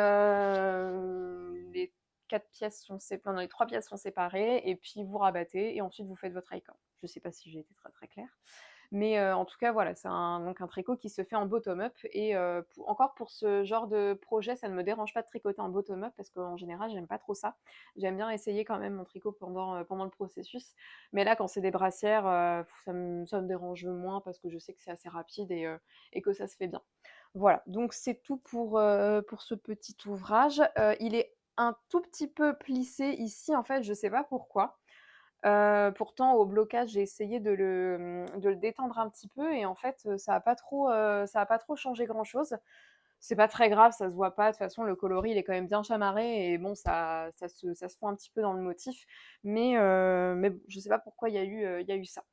les 4 pièces sont séparées, non, les 3 pièces sont séparées, et puis vous rabattez, et ensuite vous faites votre I-cord. Je sais pas si j'ai été très très claire. Mais en tout cas, voilà, c'est donc un tricot qui se fait en bottom-up. Et encore pour ce genre de projet, ça ne me dérange pas de tricoter en bottom-up parce qu'en général, j'aime pas trop ça. J'aime bien essayer quand même mon tricot pendant le processus. Mais là, quand c'est des brassières, ça me dérange moins parce que je sais que c'est assez rapide et que ça se fait bien. Voilà, donc c'est tout pour ce petit ouvrage. Il est un tout petit peu plissé ici, en fait, je sais pas pourquoi. Pourtant, au blocage, j'ai essayé de le détendre un petit peu et en fait, ça a pas trop changé grand-chose. C'est pas très grave, ça se voit pas. De toute façon, le coloris, il est quand même bien chamarré et bon, ça se fond un petit peu dans le motif. Mais bon, je sais pas pourquoi il y a eu ça.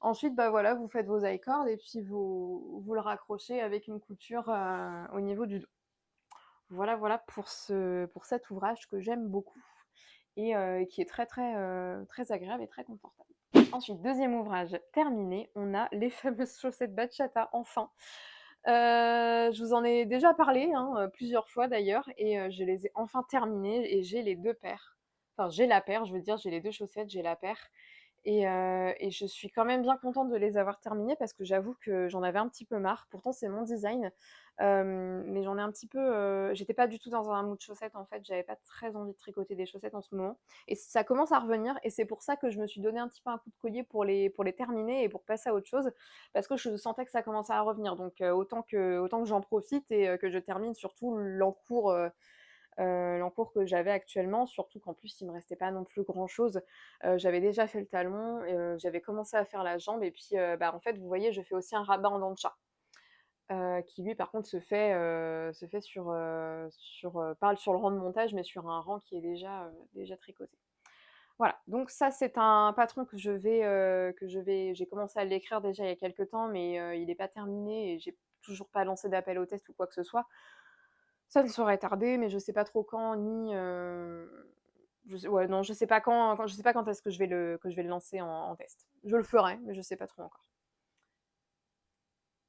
Ensuite, bah voilà, vous faites vos I-cords et puis vous le raccrochez avec une couture au niveau du dos. Voilà, voilà pour cet ouvrage que j'aime beaucoup et qui est très, très, très agréable et très confortable. Ensuite, deuxième ouvrage terminé, on a les fameuses chaussettes bachata, enfin. Je vous en ai déjà parlé hein, plusieurs fois d'ailleurs, et je les ai enfin terminées et j'ai les 2 paires. Enfin, j'ai la paire, je veux dire, j'ai les 2 chaussettes, j'ai la paire. Et je suis quand même bien contente de les avoir terminées parce que j'avoue que j'en avais un petit peu marre. Pourtant, c'est mon design. Mais j'en ai un petit peu. J'étais pas du tout dans un mood chaussettes en fait. J'avais pas très envie de tricoter des chaussettes en ce moment. Et ça commence à revenir. Et c'est pour ça que je me suis donné un petit peu un coup de collier pour les terminer et pour passer à autre chose. Parce que je sentais que ça commençait à revenir. Donc autant que j'en profite et que je termine surtout l'encours que j'avais actuellement, surtout qu'en plus il me restait pas non plus grand chose. J'avais déjà fait le talon, j'avais commencé à faire la jambe et puis bah, en fait vous voyez je fais aussi un rabat en dents de chat. Qui lui par contre se fait pas sur le rang de montage mais sur un rang qui est déjà tricoté. Voilà, donc ça c'est un patron j'ai commencé à l'écrire déjà il y a quelques temps mais il n'est pas terminé et j'ai toujours pas lancé d'appel au test ou quoi que ce soit. Ça ne saurait tarder, mais je sais pas trop quand, ni. Ouais, non, je sais pas je sais pas quand est-ce que je vais le lancer en test. Je le ferai, mais je sais pas trop encore.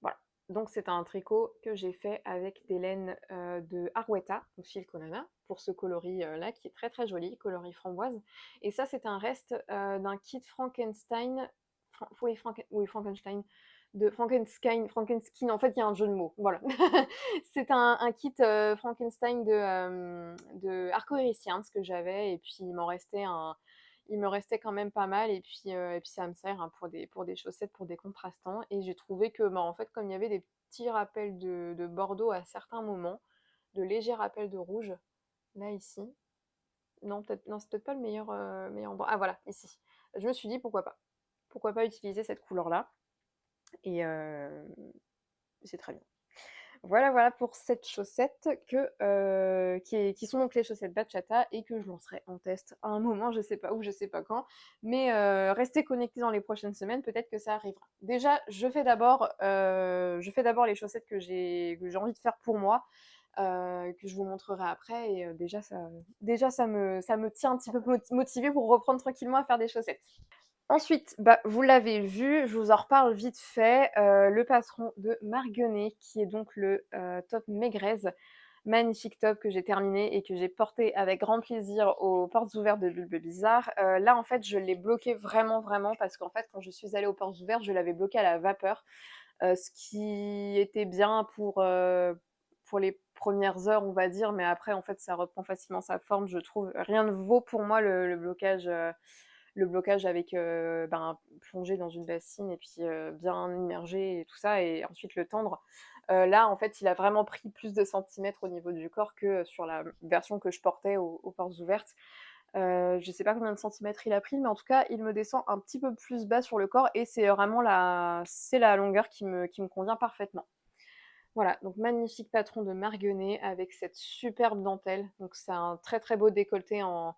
Voilà. Donc c'est un tricot que j'ai fait avec des laines de Arweta, donc fil Konana, pour ce coloris là qui est très très joli, coloris framboise. Et ça c'est un reste d'un kit Frankenstein, oui, Frankenstein, de Frankenskin, en fait il y a un jeu de mots, voilà. C'est un kit Frankenstein de Arcoiris Yarns que j'avais, et puis il me restait quand même pas mal, et puis ça me sert hein, pour des chaussettes, pour des contrastants, et j'ai trouvé que bah, en fait comme il y avait des petits rappels de bordeaux à certains moments, de légers rappels de rouge, là ici, non, non c'est peut-être pas le meilleur endroit, ah voilà, ici, je me suis dit pourquoi pas utiliser cette couleur là, et c'est très bien. voilà pour cette chaussette qui sont donc les chaussettes bachata et que je lancerai en test à un moment, je sais pas où, je sais pas quand, mais restez connectés dans les prochaines semaines, peut-être que ça arrivera. Déjà, je fais d'abord les chaussettes que j'ai envie de faire pour moi, que je vous montrerai après et déjà ça me tient un petit peu motivée pour reprendre tranquillement à faire des chaussettes. Ensuite, bah, vous l'avez vu, je vous en reparle vite fait, le patron de Marguenet, qui est donc le top Maigrez. Magnifique top que j'ai terminé et que j'ai porté avec grand plaisir aux portes ouvertes de Bulbe Bizarre. Là, en fait, je l'ai bloqué vraiment, vraiment, parce qu'en fait, quand je suis allée aux portes ouvertes, je l'avais bloqué à la vapeur, ce qui était bien pour les premières heures, on va dire, mais après, en fait, ça reprend facilement sa forme, je trouve. Rien ne vaut pour moi le blocage avec plongé dans une bassine et puis bien immergé et tout ça, et ensuite le tendre. Là, en fait, il a vraiment pris plus de centimètres au niveau du corps que sur la version que je portais aux portes ouvertes. Je sais pas combien de centimètres il a pris, mais en tout cas, il me descend un petit peu plus bas sur le corps et c'est vraiment la longueur qui me convient parfaitement. Voilà, donc magnifique patron de Marguenet avec cette superbe dentelle. Donc c'est un très très beau décolleté en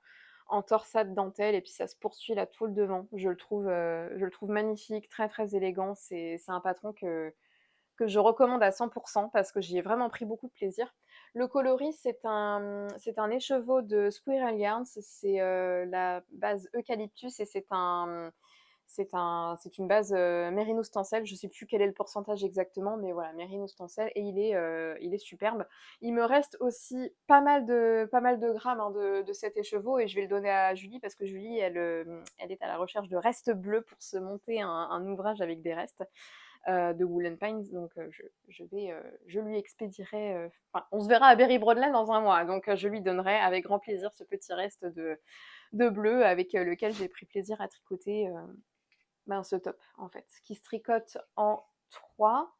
torsade dentelle et puis ça se poursuit là tout le devant. Je le trouve magnifique, très très élégant. C'est un patron que je recommande à 100% parce que j'y ai vraiment pris beaucoup de plaisir. Le coloris, c'est un écheveau de Squirrel Yarns, c'est la base eucalyptus et c'est une base Merino Tencel, je sais plus quel est le pourcentage exactement, mais voilà, Merino Tencel, et il est superbe. Il me reste aussi pas mal de grammes hein, de cet écheveau et je vais le donner à Julie parce que Julie, elle est à la recherche de restes bleus pour se monter un ouvrage avec des restes de Woolen Pines, donc je lui expédierai, on se verra à Berry Broadland dans un mois, donc je lui donnerai avec grand plaisir ce petit reste de bleu avec lequel j'ai pris plaisir à tricoter ce top, en fait, qui se tricote en 3.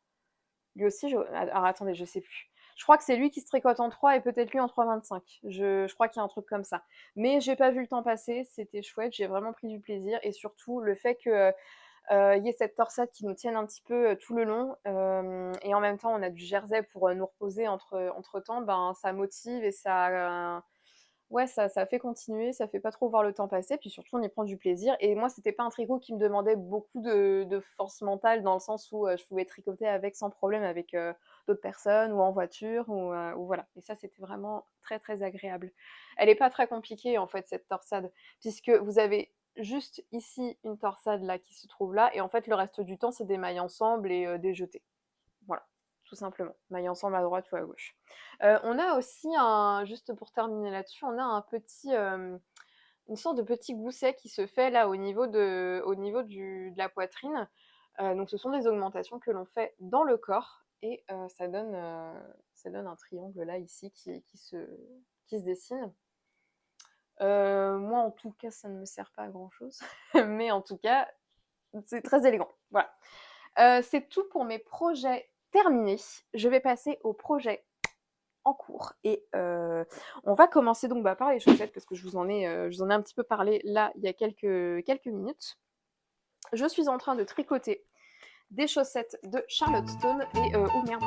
Lui aussi, alors attendez, je sais plus. Je crois que c'est lui qui se tricote en 3 et peut-être lui en 3,25. Je crois qu'il y a un truc comme ça. Mais j'ai pas vu le temps passer, c'était chouette, j'ai vraiment pris du plaisir et surtout le fait que y ait cette torsade qui nous tienne un petit peu tout le long et en même temps on a du jersey pour nous reposer entre temps, ben ça motive et ouais, ça fait continuer, ça fait pas trop voir le temps passer, puis surtout on y prend du plaisir. Et moi, c'était pas un tricot qui me demandait beaucoup de force mentale, dans le sens où je pouvais tricoter avec sans problème avec d'autres personnes ou en voiture ou voilà. Et ça, c'était vraiment très très agréable. Elle est pas très compliquée en fait cette torsade, puisque vous avez juste ici une torsade là qui se trouve là, et en fait le reste du temps c'est des mailles ensemble et des jetés. Voilà, tout simplement. Maille ensemble à droite ou à gauche. On a aussi juste pour terminer là-dessus, on a une sorte de petit gousset qui se fait là au niveau de la poitrine. Donc ce sont des augmentations que l'on fait dans le corps et ça donne un triangle là ici qui se dessine. Moi en tout cas ça ne me sert pas à grand chose, mais en tout cas c'est très élégant. Voilà. C'est tout pour mes projets terminés. Je vais passer aux projets en cours et on va commencer donc par les chaussettes parce que je vous en ai un petit peu parlé là il y a quelques minutes. Je suis en train de tricoter des chaussettes de Charlotte Stone et oh merde,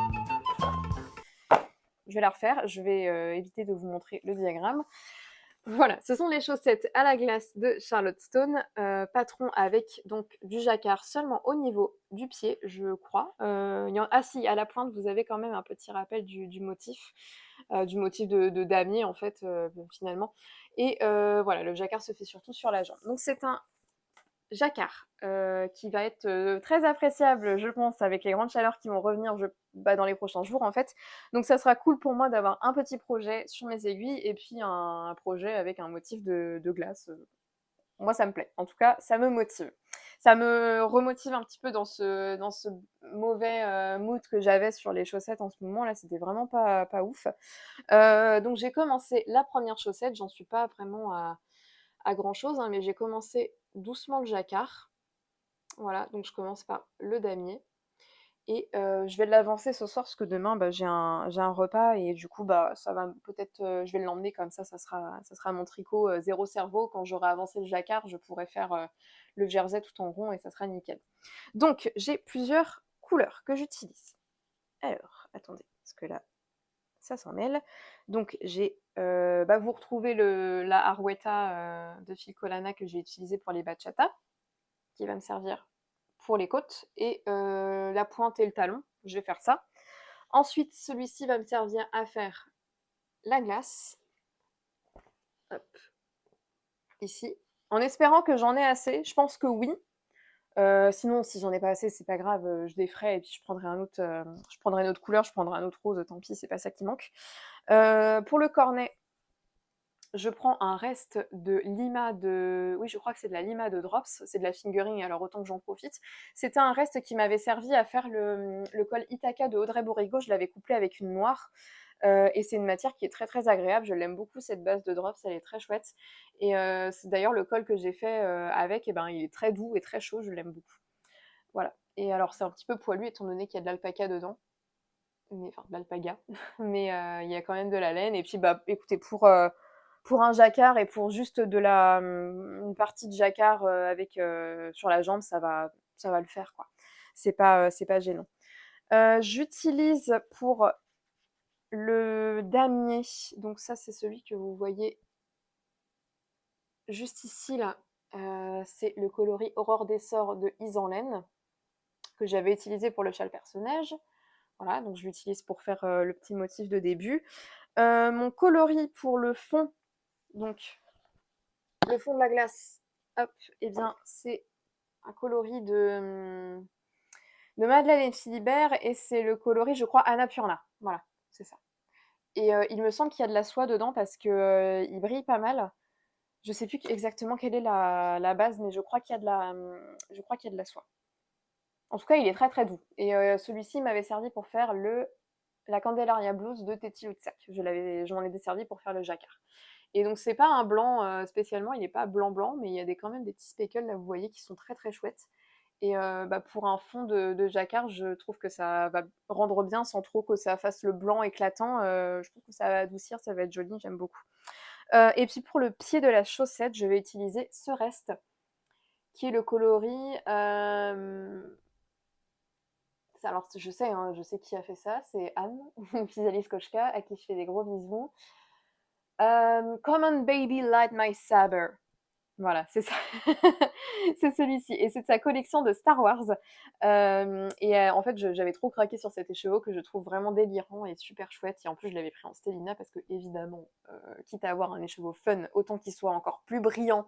je vais la refaire, je vais éviter de vous montrer le diagramme. Voilà, ce sont les chaussettes à la glace de Charlotte Stone, patron avec donc du jacquard seulement au niveau du pied, je crois. Ah si, à la pointe, vous avez quand même un petit rappel du motif de damier en fait, finalement. Et voilà, le jacquard se fait surtout sur la jambe. Donc c'est un jacquard qui va être très appréciable, je pense, avec les grandes chaleurs qui vont revenir dans les prochains jours en fait. Donc ça sera cool pour moi d'avoir un petit projet sur mes aiguilles et puis un projet avec un motif de glace. Moi ça me plaît, en tout cas ça me motive. Ça me remotive un petit peu dans ce mauvais mood que j'avais sur les chaussettes en ce moment là, c'était vraiment pas ouf. Donc j'ai commencé la première chaussette, j'en suis pas vraiment à grand chose, hein, mais j'ai commencé doucement le jacquard. Voilà, donc je commence par le damier. Et je vais l'avancer ce soir parce que demain j'ai un repas et du coup ça va peut-être je vais l'emmener comme ça sera mon tricot zéro cerveau. Quand j'aurai avancé le jacquard, je pourrai faire le jersey tout en rond et ça sera nickel. Donc j'ai plusieurs couleurs que j'utilise. Alors, attendez, parce que là, ça s'en mêle. Donc j'ai, vous retrouvez la Arwetta de Filcolana que j'ai utilisée pour les bachata, qui va me servir pour les côtes, et la pointe et le talon, je vais faire ça. Ensuite, celui-ci va me servir à faire la glace, hop, ici, en espérant que j'en ai assez. Je pense que oui. Sinon, si j'en ai pas assez, c'est pas grave, je déferai et puis je prendrai je prendrai une autre couleur, je prendrai un autre rose, tant pis, c'est pas ça qui manque. Pour le cornet, je prends un reste de lima oui, je crois que c'est de la lima de Drops, c'est de la fingering, alors autant que j'en profite. C'était un reste qui m'avait servi à faire le col Ithaca de Audrey Borrigo, je l'avais couplé avec une noire. Et c'est une matière qui est très très agréable, je l'aime beaucoup cette base de Drops, elle est très chouette. Et c'est d'ailleurs le col que j'ai fait avec, et ben, il est très doux et très chaud, je l'aime beaucoup. Voilà. Et alors c'est un petit peu poilu étant donné qu'il y a de l'alpaca dedans, enfin de l'alpaga, mais il y a quand même de la laine. Et puis écoutez, pour un jacquard et pour juste une partie de jacquard avec sur la jambe, ça va le faire quoi. C'est pas gênant. J'utilise pour le damier, donc ça c'est celui que vous voyez juste ici là, c'est le coloris Aurore des Sorts de Isanlaine que j'avais utilisé pour le châle personnage. Voilà, donc je l'utilise pour faire le petit motif de début. Mon coloris pour le fond, donc le fond de la glace, hop, et bien c'est un coloris de Madeleine et Philibert, et c'est le coloris, je crois, Annapurna. Voilà, c'est ça. Et il me semble qu'il y a de la soie dedans parce que il brille pas mal. Je sais plus exactement quelle est la base, mais je crois qu'il y a je crois qu'il y a de la soie. En tout cas, il est très très doux. Et celui-ci m'avait servi pour faire la Candelaria Blues de Teti Utsak. Je m'en ai desservi pour faire le jacquard. Et donc c'est pas un blanc spécialement, il n'est pas blanc blanc, mais il y a quand même des petits speckles là, vous voyez, qui sont très très chouettes. Et pour un fond de jacquard, je trouve que ça va rendre bien sans trop que ça fasse le blanc éclatant. Je trouve que ça va adoucir, ça va être joli, j'aime beaucoup. Et puis pour le pied de la chaussette, je vais utiliser ce reste, qui est le coloris... alors je sais, hein, je sais qui a fait ça, c'est Anne, Physalis Kochka, à qui je fais des gros bisous. Come on baby, light my saber. Voilà, c'est ça. C'est celui-ci. Et c'est de sa collection de Star Wars. En fait, j'avais trop craqué sur cet écheveau que je trouve vraiment délirant et super chouette. Et en plus, je l'avais pris en Stellina parce que, évidemment, quitte à avoir un écheveau fun, autant qu'il soit encore plus brillant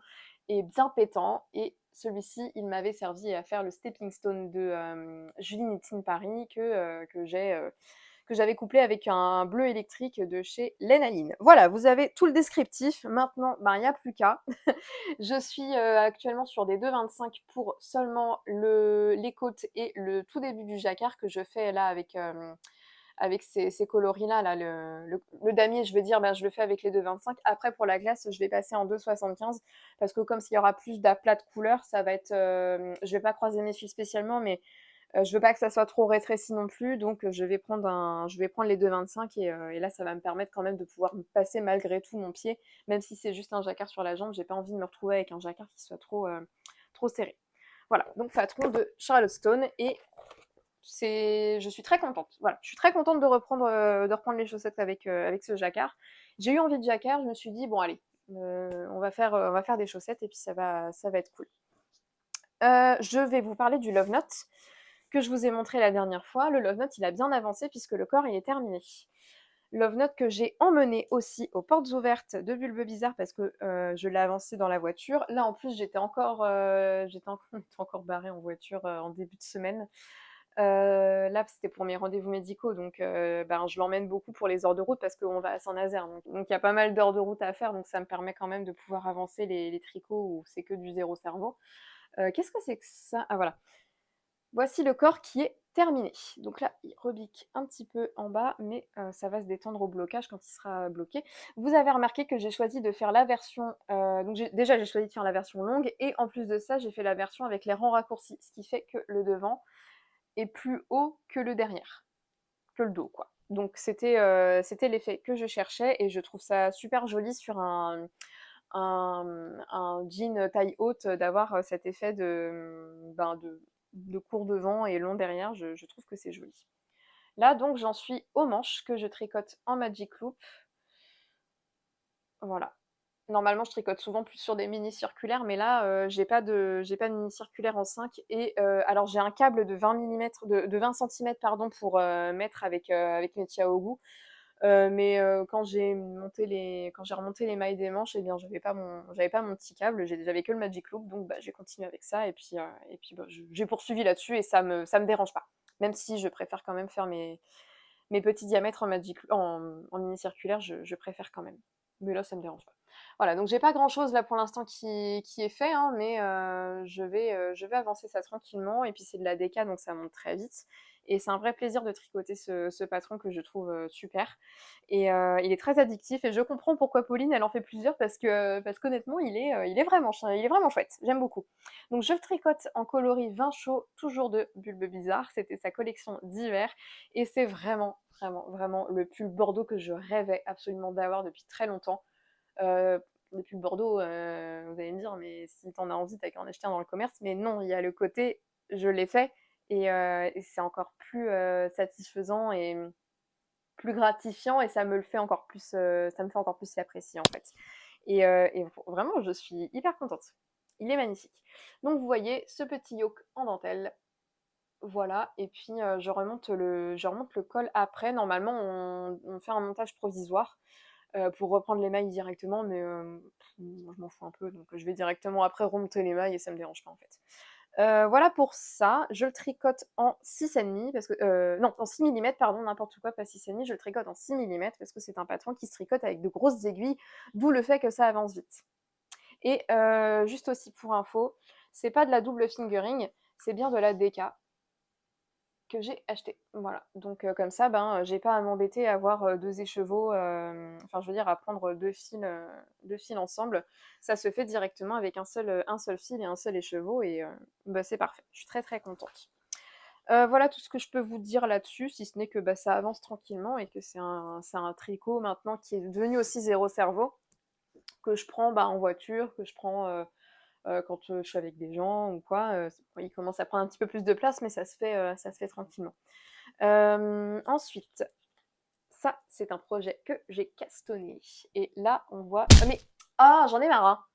et bien pétant. Et celui-ci, il m'avait servi à faire le Stepping Stone de Julie Nitzin Paris que j'avais couplé avec un bleu électrique de chez Lenaline. Voilà, vous avez tout le descriptif. Maintenant, il n'y a plus qu'à. Je suis actuellement sur des 2,25 pour seulement les côtes et le tout début du jacquard que je fais là avec ces coloris-là. Là, le damier, je veux dire, je le fais avec les 2,25. Après, pour la glace, je vais passer en 2,75 parce que comme s'il y aura plus d'aplats de couleurs, ça va être... je vais pas croiser mes fils spécialement, mais je veux pas que ça soit trop rétréci non plus, donc je vais prendre les 2,25 et là ça va me permettre quand même de pouvoir me passer malgré tout mon pied, même si c'est juste un jacquard sur la jambe, j'ai pas envie de me retrouver avec un jacquard qui soit trop serré. Voilà, donc patron de Charlottestone, et je suis très contente. Voilà, je suis très contente de reprendre les chaussettes avec ce jacquard. J'ai eu envie de jacquard, je me suis dit bon allez, on va faire des chaussettes et puis ça va être cool. Je vais vous parler du Love Note que je vous ai montré la dernière fois. Le Love Note, il a bien avancé puisque le corps il est terminé. Love Note que j'ai emmené aussi aux portes ouvertes de Bulbe Bizarre parce que je l'ai avancé dans la voiture. Là en plus j'étais encore barrée en voiture en début de semaine. Là c'était pour mes rendez-vous médicaux, donc je l'emmène beaucoup pour les heures de route parce qu'on va à Saint-Nazaire, donc il y a pas mal d'heures de route à faire, donc ça me permet quand même de pouvoir avancer les tricots où c'est que du zéro cerveau. Qu'est-ce que c'est que ça? Ah voilà. Voici le corps qui est terminé. Donc là, il rebique un petit peu en bas, mais ça va se détendre au blocage quand il sera bloqué. Vous avez remarqué que j'ai choisi de faire la version... déjà, j'ai choisi de faire la version longue, et en plus de ça, j'ai fait la version avec les rangs raccourcis, ce qui fait que le devant est plus haut que le derrière, que le dos, quoi. Donc c'était l'effet que je cherchais, et je trouve ça super joli sur un jean taille haute d'avoir cet effet de court devant et long derrière. Je trouve que c'est joli. Là, donc, j'en suis aux manches que je tricote en Magic Loop. Voilà. Normalement, je tricote souvent plus sur des mini circulaires, mais là, j'ai pas de mini circulaire en 5. Et alors, j'ai un câble de 20 millimètres, de 20 centimètres, pardon, pour mettre avec mes Tiaogu. Mais quand j'ai remonté les mailles des manches, eh bien, j'avais pas mon petit câble, j'avais que le Magic Loop, donc bah, j'ai continué avec ça. Et puis bah, j'ai poursuivi là-dessus et ça me dérange pas. Même si je préfère quand même faire mes petits diamètres en mini circulaire, je préfère quand même. Mais là, ça me dérange pas. Voilà, donc j'ai pas grand chose là pour l'instant qui est fait, hein, mais je vais avancer ça tranquillement. Et puis c'est de la déca, donc ça monte très vite. Et c'est un vrai plaisir de tricoter ce patron que je trouve super. Et il est très addictif. Et je comprends pourquoi Pauline, elle en fait plusieurs parce qu'honnêtement, il est vraiment chouette. J'aime beaucoup. Donc je le tricote en coloris vin chaud, toujours de Bulbe Bizarre. C'était sa collection d'hiver. Et c'est vraiment le pull bordeaux que je rêvais absolument d'avoir depuis très longtemps. Les pulls bordeaux, vous allez me dire, mais si t'en as envie, t'as qu'à en acheter un dans le commerce. Mais non, il y a le côté, je l'ai fait, et c'est encore plus satisfaisant et plus gratifiant, et ça me fait encore plus l'apprécier en fait. Et vraiment, je suis hyper contente. Il est magnifique. Donc vous voyez ce petit yoke en dentelle. Voilà, et puis je remonte le col après. Normalement, on fait un montage provisoire pour reprendre les mailles directement, mais moi, je m'en fous un peu, donc je vais directement après remonter les mailles et ça me dérange pas en fait. Voilà pour ça. Je le tricote en 6,5 parce que non, en 6 millimètres, pardon, n'importe quoi, pas 6,5. Je le tricote en 6 millimètres parce que c'est un patron qui se tricote avec de grosses aiguilles, d'où le fait que ça avance vite. Et juste aussi pour info, c'est pas de la double fingering, c'est bien de la DK que j'ai acheté. Voilà. Donc comme ça, ben, j'ai pas à m'embêter à avoir deux écheveaux, enfin je veux dire à prendre deux fils ensemble. Ça se fait directement avec un seul fil et un seul écheveau et bah, c'est parfait. Je suis très contente. Voilà tout ce que je peux vous dire là-dessus, si ce n'est que bah, ça avance tranquillement et que c'est un tricot maintenant qui est devenu aussi zéro cerveau, que je prends bah, en voiture, que je prends quand je suis avec des gens ou quoi. Il commence à prendre un petit peu plus de place, mais ça se fait tranquillement. Ensuite, ça, c'est un projet que j'ai castonné. Et là, on voit... j'en ai marre, hein.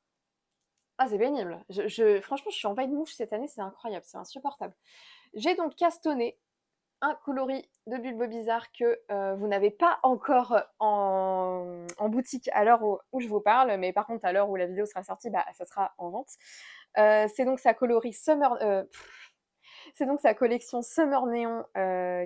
Ah, c'est pénible. Franchement, je suis envahie de mouches cette année, c'est incroyable, c'est insupportable. J'ai donc castonné un coloris de Bulbe Bizarre que vous n'avez pas encore en boutique à l'heure où je vous parle, mais par contre, à l'heure où la vidéo sera sortie, bah, ça sera en vente. C'est donc sa coloris c'est donc sa collection Summer Néon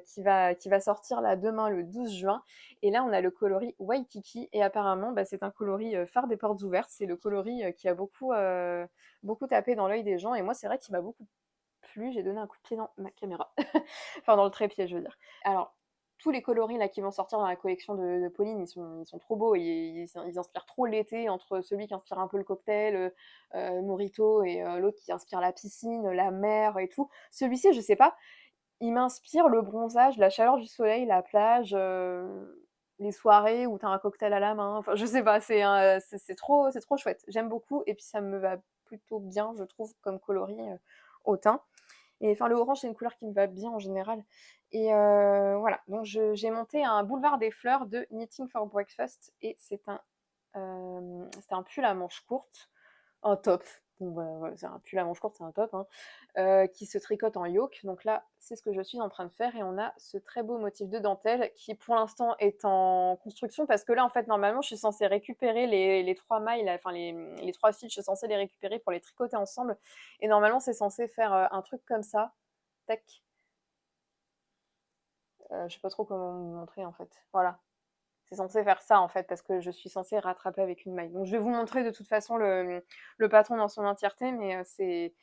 qui va sortir là demain le 12 juin. Et là, on a le coloris Waikiki. Et apparemment, bah, c'est un coloris phare des portes ouvertes. C'est le coloris qui a beaucoup tapé dans l'œil des gens. Et moi, c'est vrai qu'il m'a beaucoup plu. J'ai donné un coup de pied dans ma caméra. Enfin, dans le trépied, je veux dire. Alors, tous les coloris là qui vont sortir dans la collection de Pauline, ils sont trop beaux et ils inspirent trop l'été, entre celui qui inspire un peu le cocktail, Mojito, et l'autre qui inspire la piscine, la mer et tout. Celui-ci, je sais pas, il m'inspire le bronzage, la chaleur du soleil, la plage, les soirées où t'as un cocktail à la main. Enfin, je sais pas, c'est trop chouette. J'aime beaucoup et puis ça me va plutôt bien, je trouve, comme coloris au teint. Et enfin, le orange, c'est une couleur qui me va bien en général. Et voilà, donc j'ai monté un boulevard des fleurs de Knitting for Breakfast et c'était un pull à manches courtes, un top. Bon, voilà, c'est un pull à manches courtes, c'est un top, hein, qui se tricote en yoke. Donc là, c'est ce que je suis en train de faire et on a ce très beau motif de dentelle qui pour l'instant est en construction parce que là, en fait, normalement, je suis censée récupérer les trois mailles, enfin les trois fils, je suis censée les récupérer pour les tricoter ensemble. Et normalement, c'est censé faire un truc comme ça. Tac. Je sais pas trop comment vous montrer en fait. Voilà. C'est censé faire ça en fait parce que je suis censée rattraper avec une maille. Donc je vais vous montrer de toute façon le patron dans son entièreté, mais c'est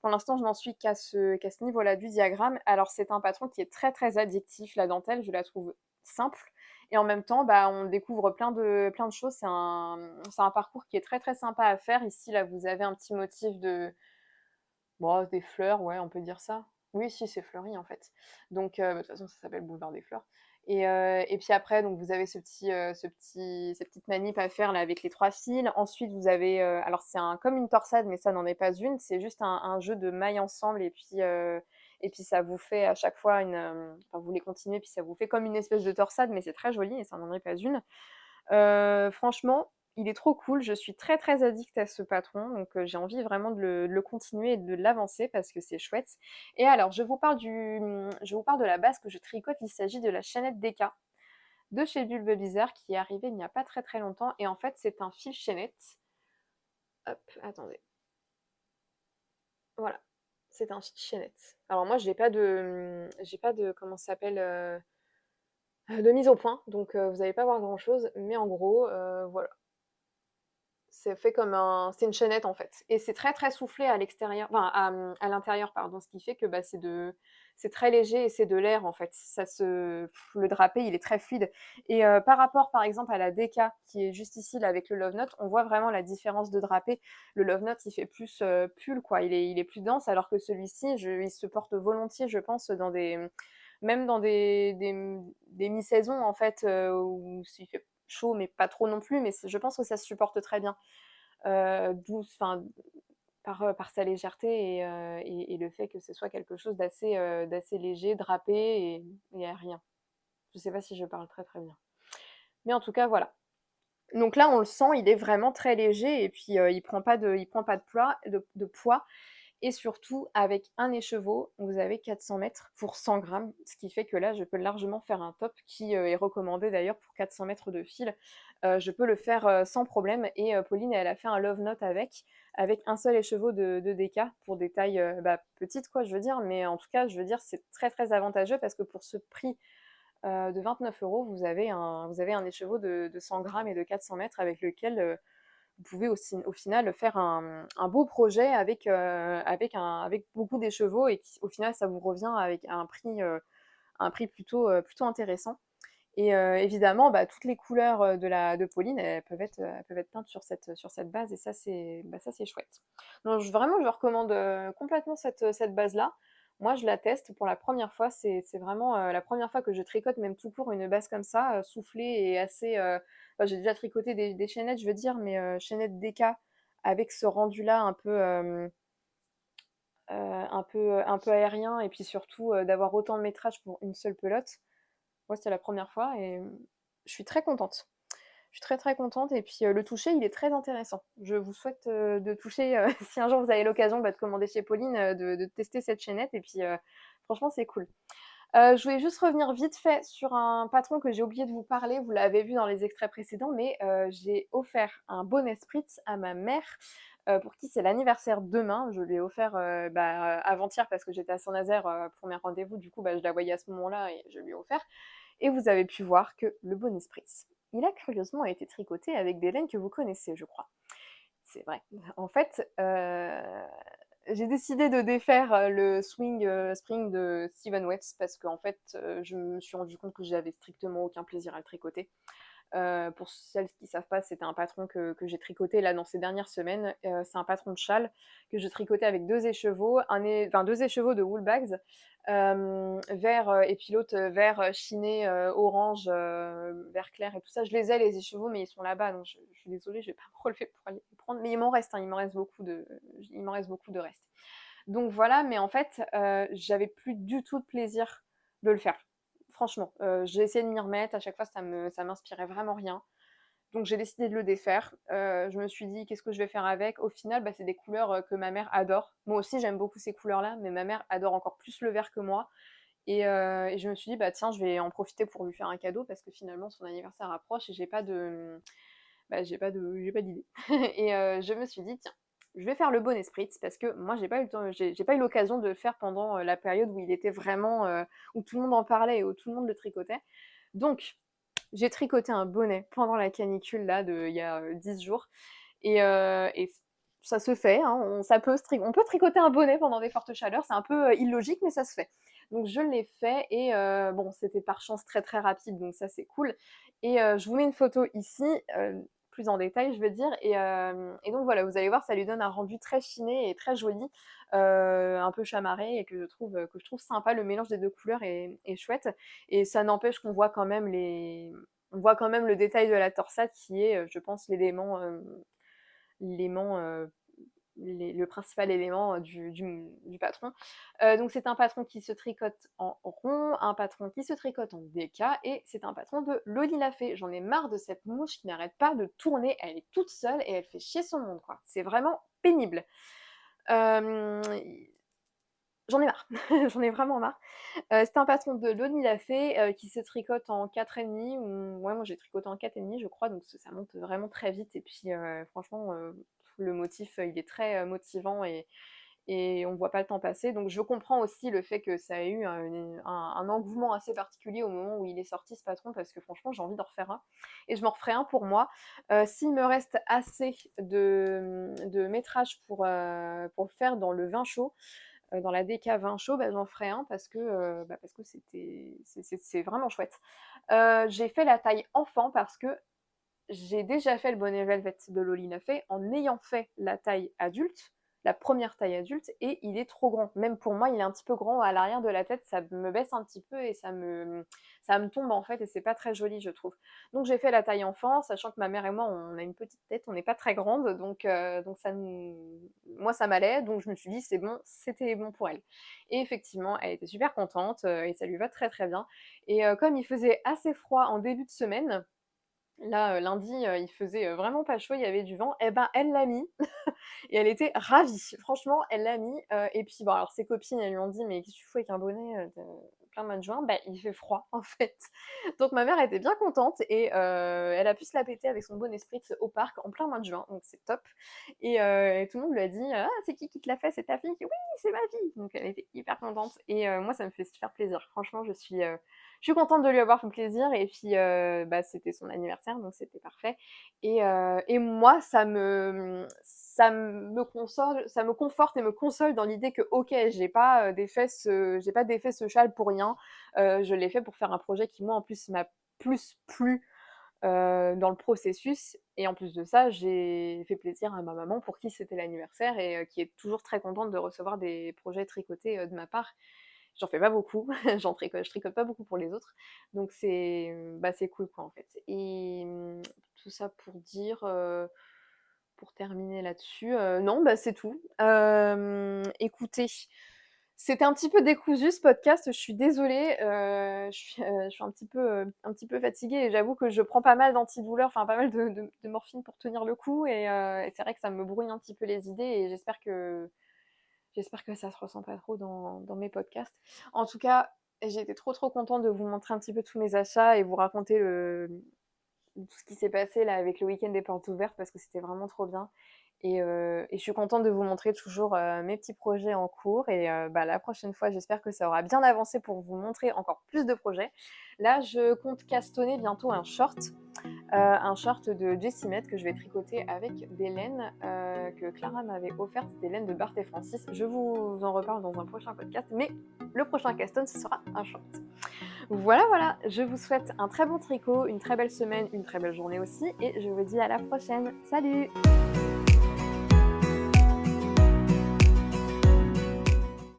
pour l'instant je n'en suis qu'à ce niveau-là du diagramme. Alors c'est un patron qui est très addictif, la dentelle, je la trouve simple. Et en même temps, bah, on découvre plein de choses. C'est un parcours qui est très sympa à faire. Ici, là, vous avez un petit motif des fleurs, ouais, on peut dire ça. Oui, si, c'est fleuri en fait. Donc, de toute façon, ça s'appelle Boulevard des Fleurs. Et puis après, donc vous avez cette petite manip à faire là avec les trois fils. Ensuite, vous avez, alors c'est comme une torsade, mais ça n'en est pas une. C'est juste un jeu de mailles ensemble et puis ça vous fait à chaque fois enfin vous les continuez, puis ça vous fait comme une espèce de torsade, mais c'est très joli et ça n'en est pas une. Franchement, il est trop cool. Je suis très très addict à ce patron, donc j'ai envie vraiment de le continuer et de l'avancer parce que c'est chouette. Et alors, je vous parle de la base que je tricote. Il s'agit de la chaînette Deka de chez Bulbe Bizarre qui est arrivée il n'y a pas très très longtemps. Et en fait, c'est un fil chaînette. Hop, attendez. Voilà, c'est un fil chaînette. Alors moi, j'ai pas de comment ça s'appelle de mise au point, donc vous n'allez pas voir grand chose. Mais en gros, voilà. C'est fait comme c'est une chaînette en fait. Et c'est très très soufflé à l'extérieur, enfin à l'intérieur, pardon, ce qui fait que bah, c'est très léger et c'est de l'air en fait. Le drapé, il est très fluide. Et par rapport par exemple à la DK qui est juste ici là avec le Love Note, on voit vraiment la différence de drapé. Le Love Note, il fait plus pull quoi, il est plus dense, alors que celui-ci, il se porte volontiers, je pense, même dans des mi-saisons en fait, où il fait chaud mais pas trop non plus, mais je pense que ça se supporte très bien, enfin par sa légèreté et le fait que ce soit quelque chose d'assez léger, drapé et aérien. Je sais pas si je parle très très bien, mais en tout cas voilà. Donc là on le sent, il est vraiment très léger et puis il prend pas de poids. Et surtout, avec un écheveau, vous avez 400 mètres pour 100 grammes, ce qui fait que là, je peux largement faire un top qui est recommandé d'ailleurs pour 400 mètres de fil. Je peux le faire sans problème. Et Pauline, elle a fait un love note avec un seul écheveau de DK pour des tailles petites, quoi, je veux dire. Mais en tout cas, je veux dire, c'est très très avantageux parce que pour ce prix de 29 €, vous avez un écheveau de 100 grammes et de 400 mètres avec lequel vous pouvez aussi, au final faire un beau projet avec beaucoup d'écheveaux et qui, au final, ça vous revient avec un prix plutôt intéressant. Et évidemment, bah, toutes les couleurs de Pauline, elles peuvent être peintes sur cette base et ça, c'est chouette. Donc vraiment, je recommande complètement cette base-là. Moi, je la teste pour la première fois. C'est vraiment la première fois que je tricote, même tout court, une base comme ça, soufflée et assez. Enfin, j'ai déjà tricoté des chaînettes, je veux dire, mais chaînettes DK avec ce rendu-là un peu aérien et puis surtout d'avoir autant de métrage pour une seule pelote. Moi, c'était la première fois et je suis très contente. Je suis très très contente et puis le toucher, il est très intéressant. Je vous souhaite de toucher, si un jour vous avez l'occasion de commander chez Pauline, de tester cette chaînette et puis franchement, c'est cool. Je voulais juste revenir vite fait sur un patron que j'ai oublié de vous parler. Vous l'avez vu dans les extraits précédents, mais j'ai offert un bonnet spritz à ma mère pour qui c'est l'anniversaire demain. Je lui ai offert avant-hier parce que j'étais à Saint-Nazaire pour mes rendez-vous. Du coup, je la voyais à ce moment-là et je lui ai offert. Et vous avez pu voir que le bonnet spritz, il a curieusement été tricoté avec des laines que vous connaissez, je crois. C'est vrai. En fait, j'ai décidé de défaire le swing spring de Steven Wetz parce qu'en fait, je me suis rendu compte que j'avais strictement aucun plaisir à le tricoter. Pour celles qui ne savent pas, c'était un patron que j'ai tricoté là dans ces dernières semaines. C'est un patron de châle que j'ai tricoté avec deux écheveaux, deux écheveaux de Woolbags, vert et puis l'autre vert chiné, orange, vert clair et tout ça. Je les ai les écheveaux, mais ils sont là-bas, donc je suis désolée, je vais pas me relever pour aller les prendre. Mais il m'en reste, hein, il m'en reste beaucoup de reste. Donc voilà, mais en fait, j'avais plus du tout de plaisir de le faire. Franchement, j'ai essayé de m'y remettre, à chaque fois ça m'inspirait vraiment rien. Donc j'ai décidé de le défaire. Je me suis dit qu'est-ce que je vais faire avec. Au final, c'est des couleurs que ma mère adore. Moi aussi j'aime beaucoup ces couleurs-là, mais ma mère adore encore plus le vert que moi. Et je me suis dit tiens, je vais en profiter pour lui faire un cadeau parce que finalement son anniversaire approche et j'ai pas d'idée. Et je me suis dit tiens, je vais faire le bonnet spritz parce que moi j'ai pas eu le temps, j'ai pas eu l'occasion de le faire pendant la période où il était vraiment où tout le monde en parlait et où tout le monde le tricotait. Donc j'ai tricoté un bonnet pendant la canicule là il y a 10 jours et ça se fait, hein, on peut tricoter un bonnet pendant des fortes chaleurs, c'est un peu illogique mais ça se fait. Donc je l'ai fait et bon c'était par chance très très rapide donc ça c'est cool. Et je vous mets une photo ici, plus en détail je veux dire et donc voilà, vous allez voir, ça lui donne un rendu très chiné et très joli, un peu chamarré et que je trouve sympa. Le mélange des deux couleurs est chouette et ça n'empêche qu'on voit quand même le détail de la torsade qui est je pense l'élément le principal élément du patron. Donc c'est un patron qui se tricote en rond, un patron qui se tricote en DK, et c'est un patron de Loli Lafay. J'en ai marre de cette mouche qui n'arrête pas de tourner, elle est toute seule et elle fait chier son monde, quoi. C'est vraiment pénible. J'en ai marre, j'en ai vraiment marre. C'est un patron de Loli Lafay qui se tricote en 4,5, ou ouais, moi j'ai tricoté en 4,5 je crois, donc ça monte vraiment très vite, et puis franchement le motif il est très motivant, et on voit pas le temps passer. Donc je comprends aussi le fait que ça ait eu un engouement assez particulier au moment où il est sorti, ce patron, parce que franchement j'ai envie d'en refaire un, et je m'en referai un pour moi. S'il me reste assez de métrage pour le faire dans le vin chaud, dans la DK vin chaud, bah, j'en ferai un, parce que c'est vraiment chouette. J'ai fait la taille enfant parce que j'ai déjà fait le bonnet velvet de Loli Lafay en ayant fait la taille adulte, la première taille adulte, et il est trop grand. Même pour moi, il est un petit peu grand à l'arrière de la tête, ça me baisse un petit peu et ça me tombe en fait, et c'est pas très joli, je trouve. Donc j'ai fait la taille enfant, sachant que ma mère et moi, on a une petite tête, on n'est pas très grande, donc moi ça m'allait, donc je me suis dit c'est bon, c'était bon pour elle. Et effectivement, elle était super contente et ça lui va très très bien. Et comme il faisait assez froid en début de semaine, là, lundi, il faisait vraiment pas chaud, il y avait du vent, et ben elle l'a mis et elle était ravie. Franchement, elle l'a mis, et puis bon, alors ses copines, elles lui ont dit: «Mais qu'est-ce que tu fous avec un bonnet de plein mois de juin?» Bah, il fait froid en fait. Donc ma mère était bien contente, et elle a pu se la péter avec son bonnet Spritz au parc en plein mois de juin, donc c'est top. Et tout le monde lui a dit: «Ah, c'est qui te l'a fait? C'est ta fille?» «Oui, c'est ma fille!» Donc elle était hyper contente, et moi ça me fait super plaisir. Franchement, je suis contente de lui avoir fait plaisir, et puis bah, c'était son anniversaire, donc c'était parfait. Et moi, ça me console, ça me conforte et me console dans l'idée que ok, j'ai pas défait ce châle pour rien. Je l'ai fait pour faire un projet qui moi en plus m'a plus plu dans le processus, et en plus de ça, j'ai fait plaisir à ma maman pour qui c'était l'anniversaire, et qui est toujours très contente de recevoir des projets tricotés de ma part. J'en fais pas beaucoup, je tricote pas beaucoup pour les autres, donc c'est cool quoi en fait. Et tout ça pour dire, pour terminer là-dessus, non, bah c'est tout. Écoutez, c'était un petit peu décousu ce podcast, je suis désolée, je suis un petit peu fatiguée, et j'avoue que je prends pas mal d'antidouleurs, enfin pas mal de morphine pour tenir le coup, et c'est vrai que ça me brouille un petit peu les idées, et j'espère que ça se ressent pas trop dans mes podcasts. En tout cas, j'ai été trop contente de vous montrer un petit peu tous mes achats et vous raconter tout ce qui s'est passé là avec le week-end des portes ouvertes, parce que c'était vraiment trop bien. Et je suis contente de vous montrer toujours mes petits projets en cours. Et bah, la prochaine fois, j'espère que ça aura bien avancé pour vous montrer encore plus de projets. Là, je compte castonner bientôt un short de Jessimette que je vais tricoter avec des laines que Clara m'avait offertes, des laines de Bart et Francis. Je vous en reparle dans un prochain podcast, mais le prochain caston, ce sera un short. Voilà, je vous souhaite un très bon tricot, une très belle semaine, une très belle journée aussi, et je vous dis à la prochaine. Salut!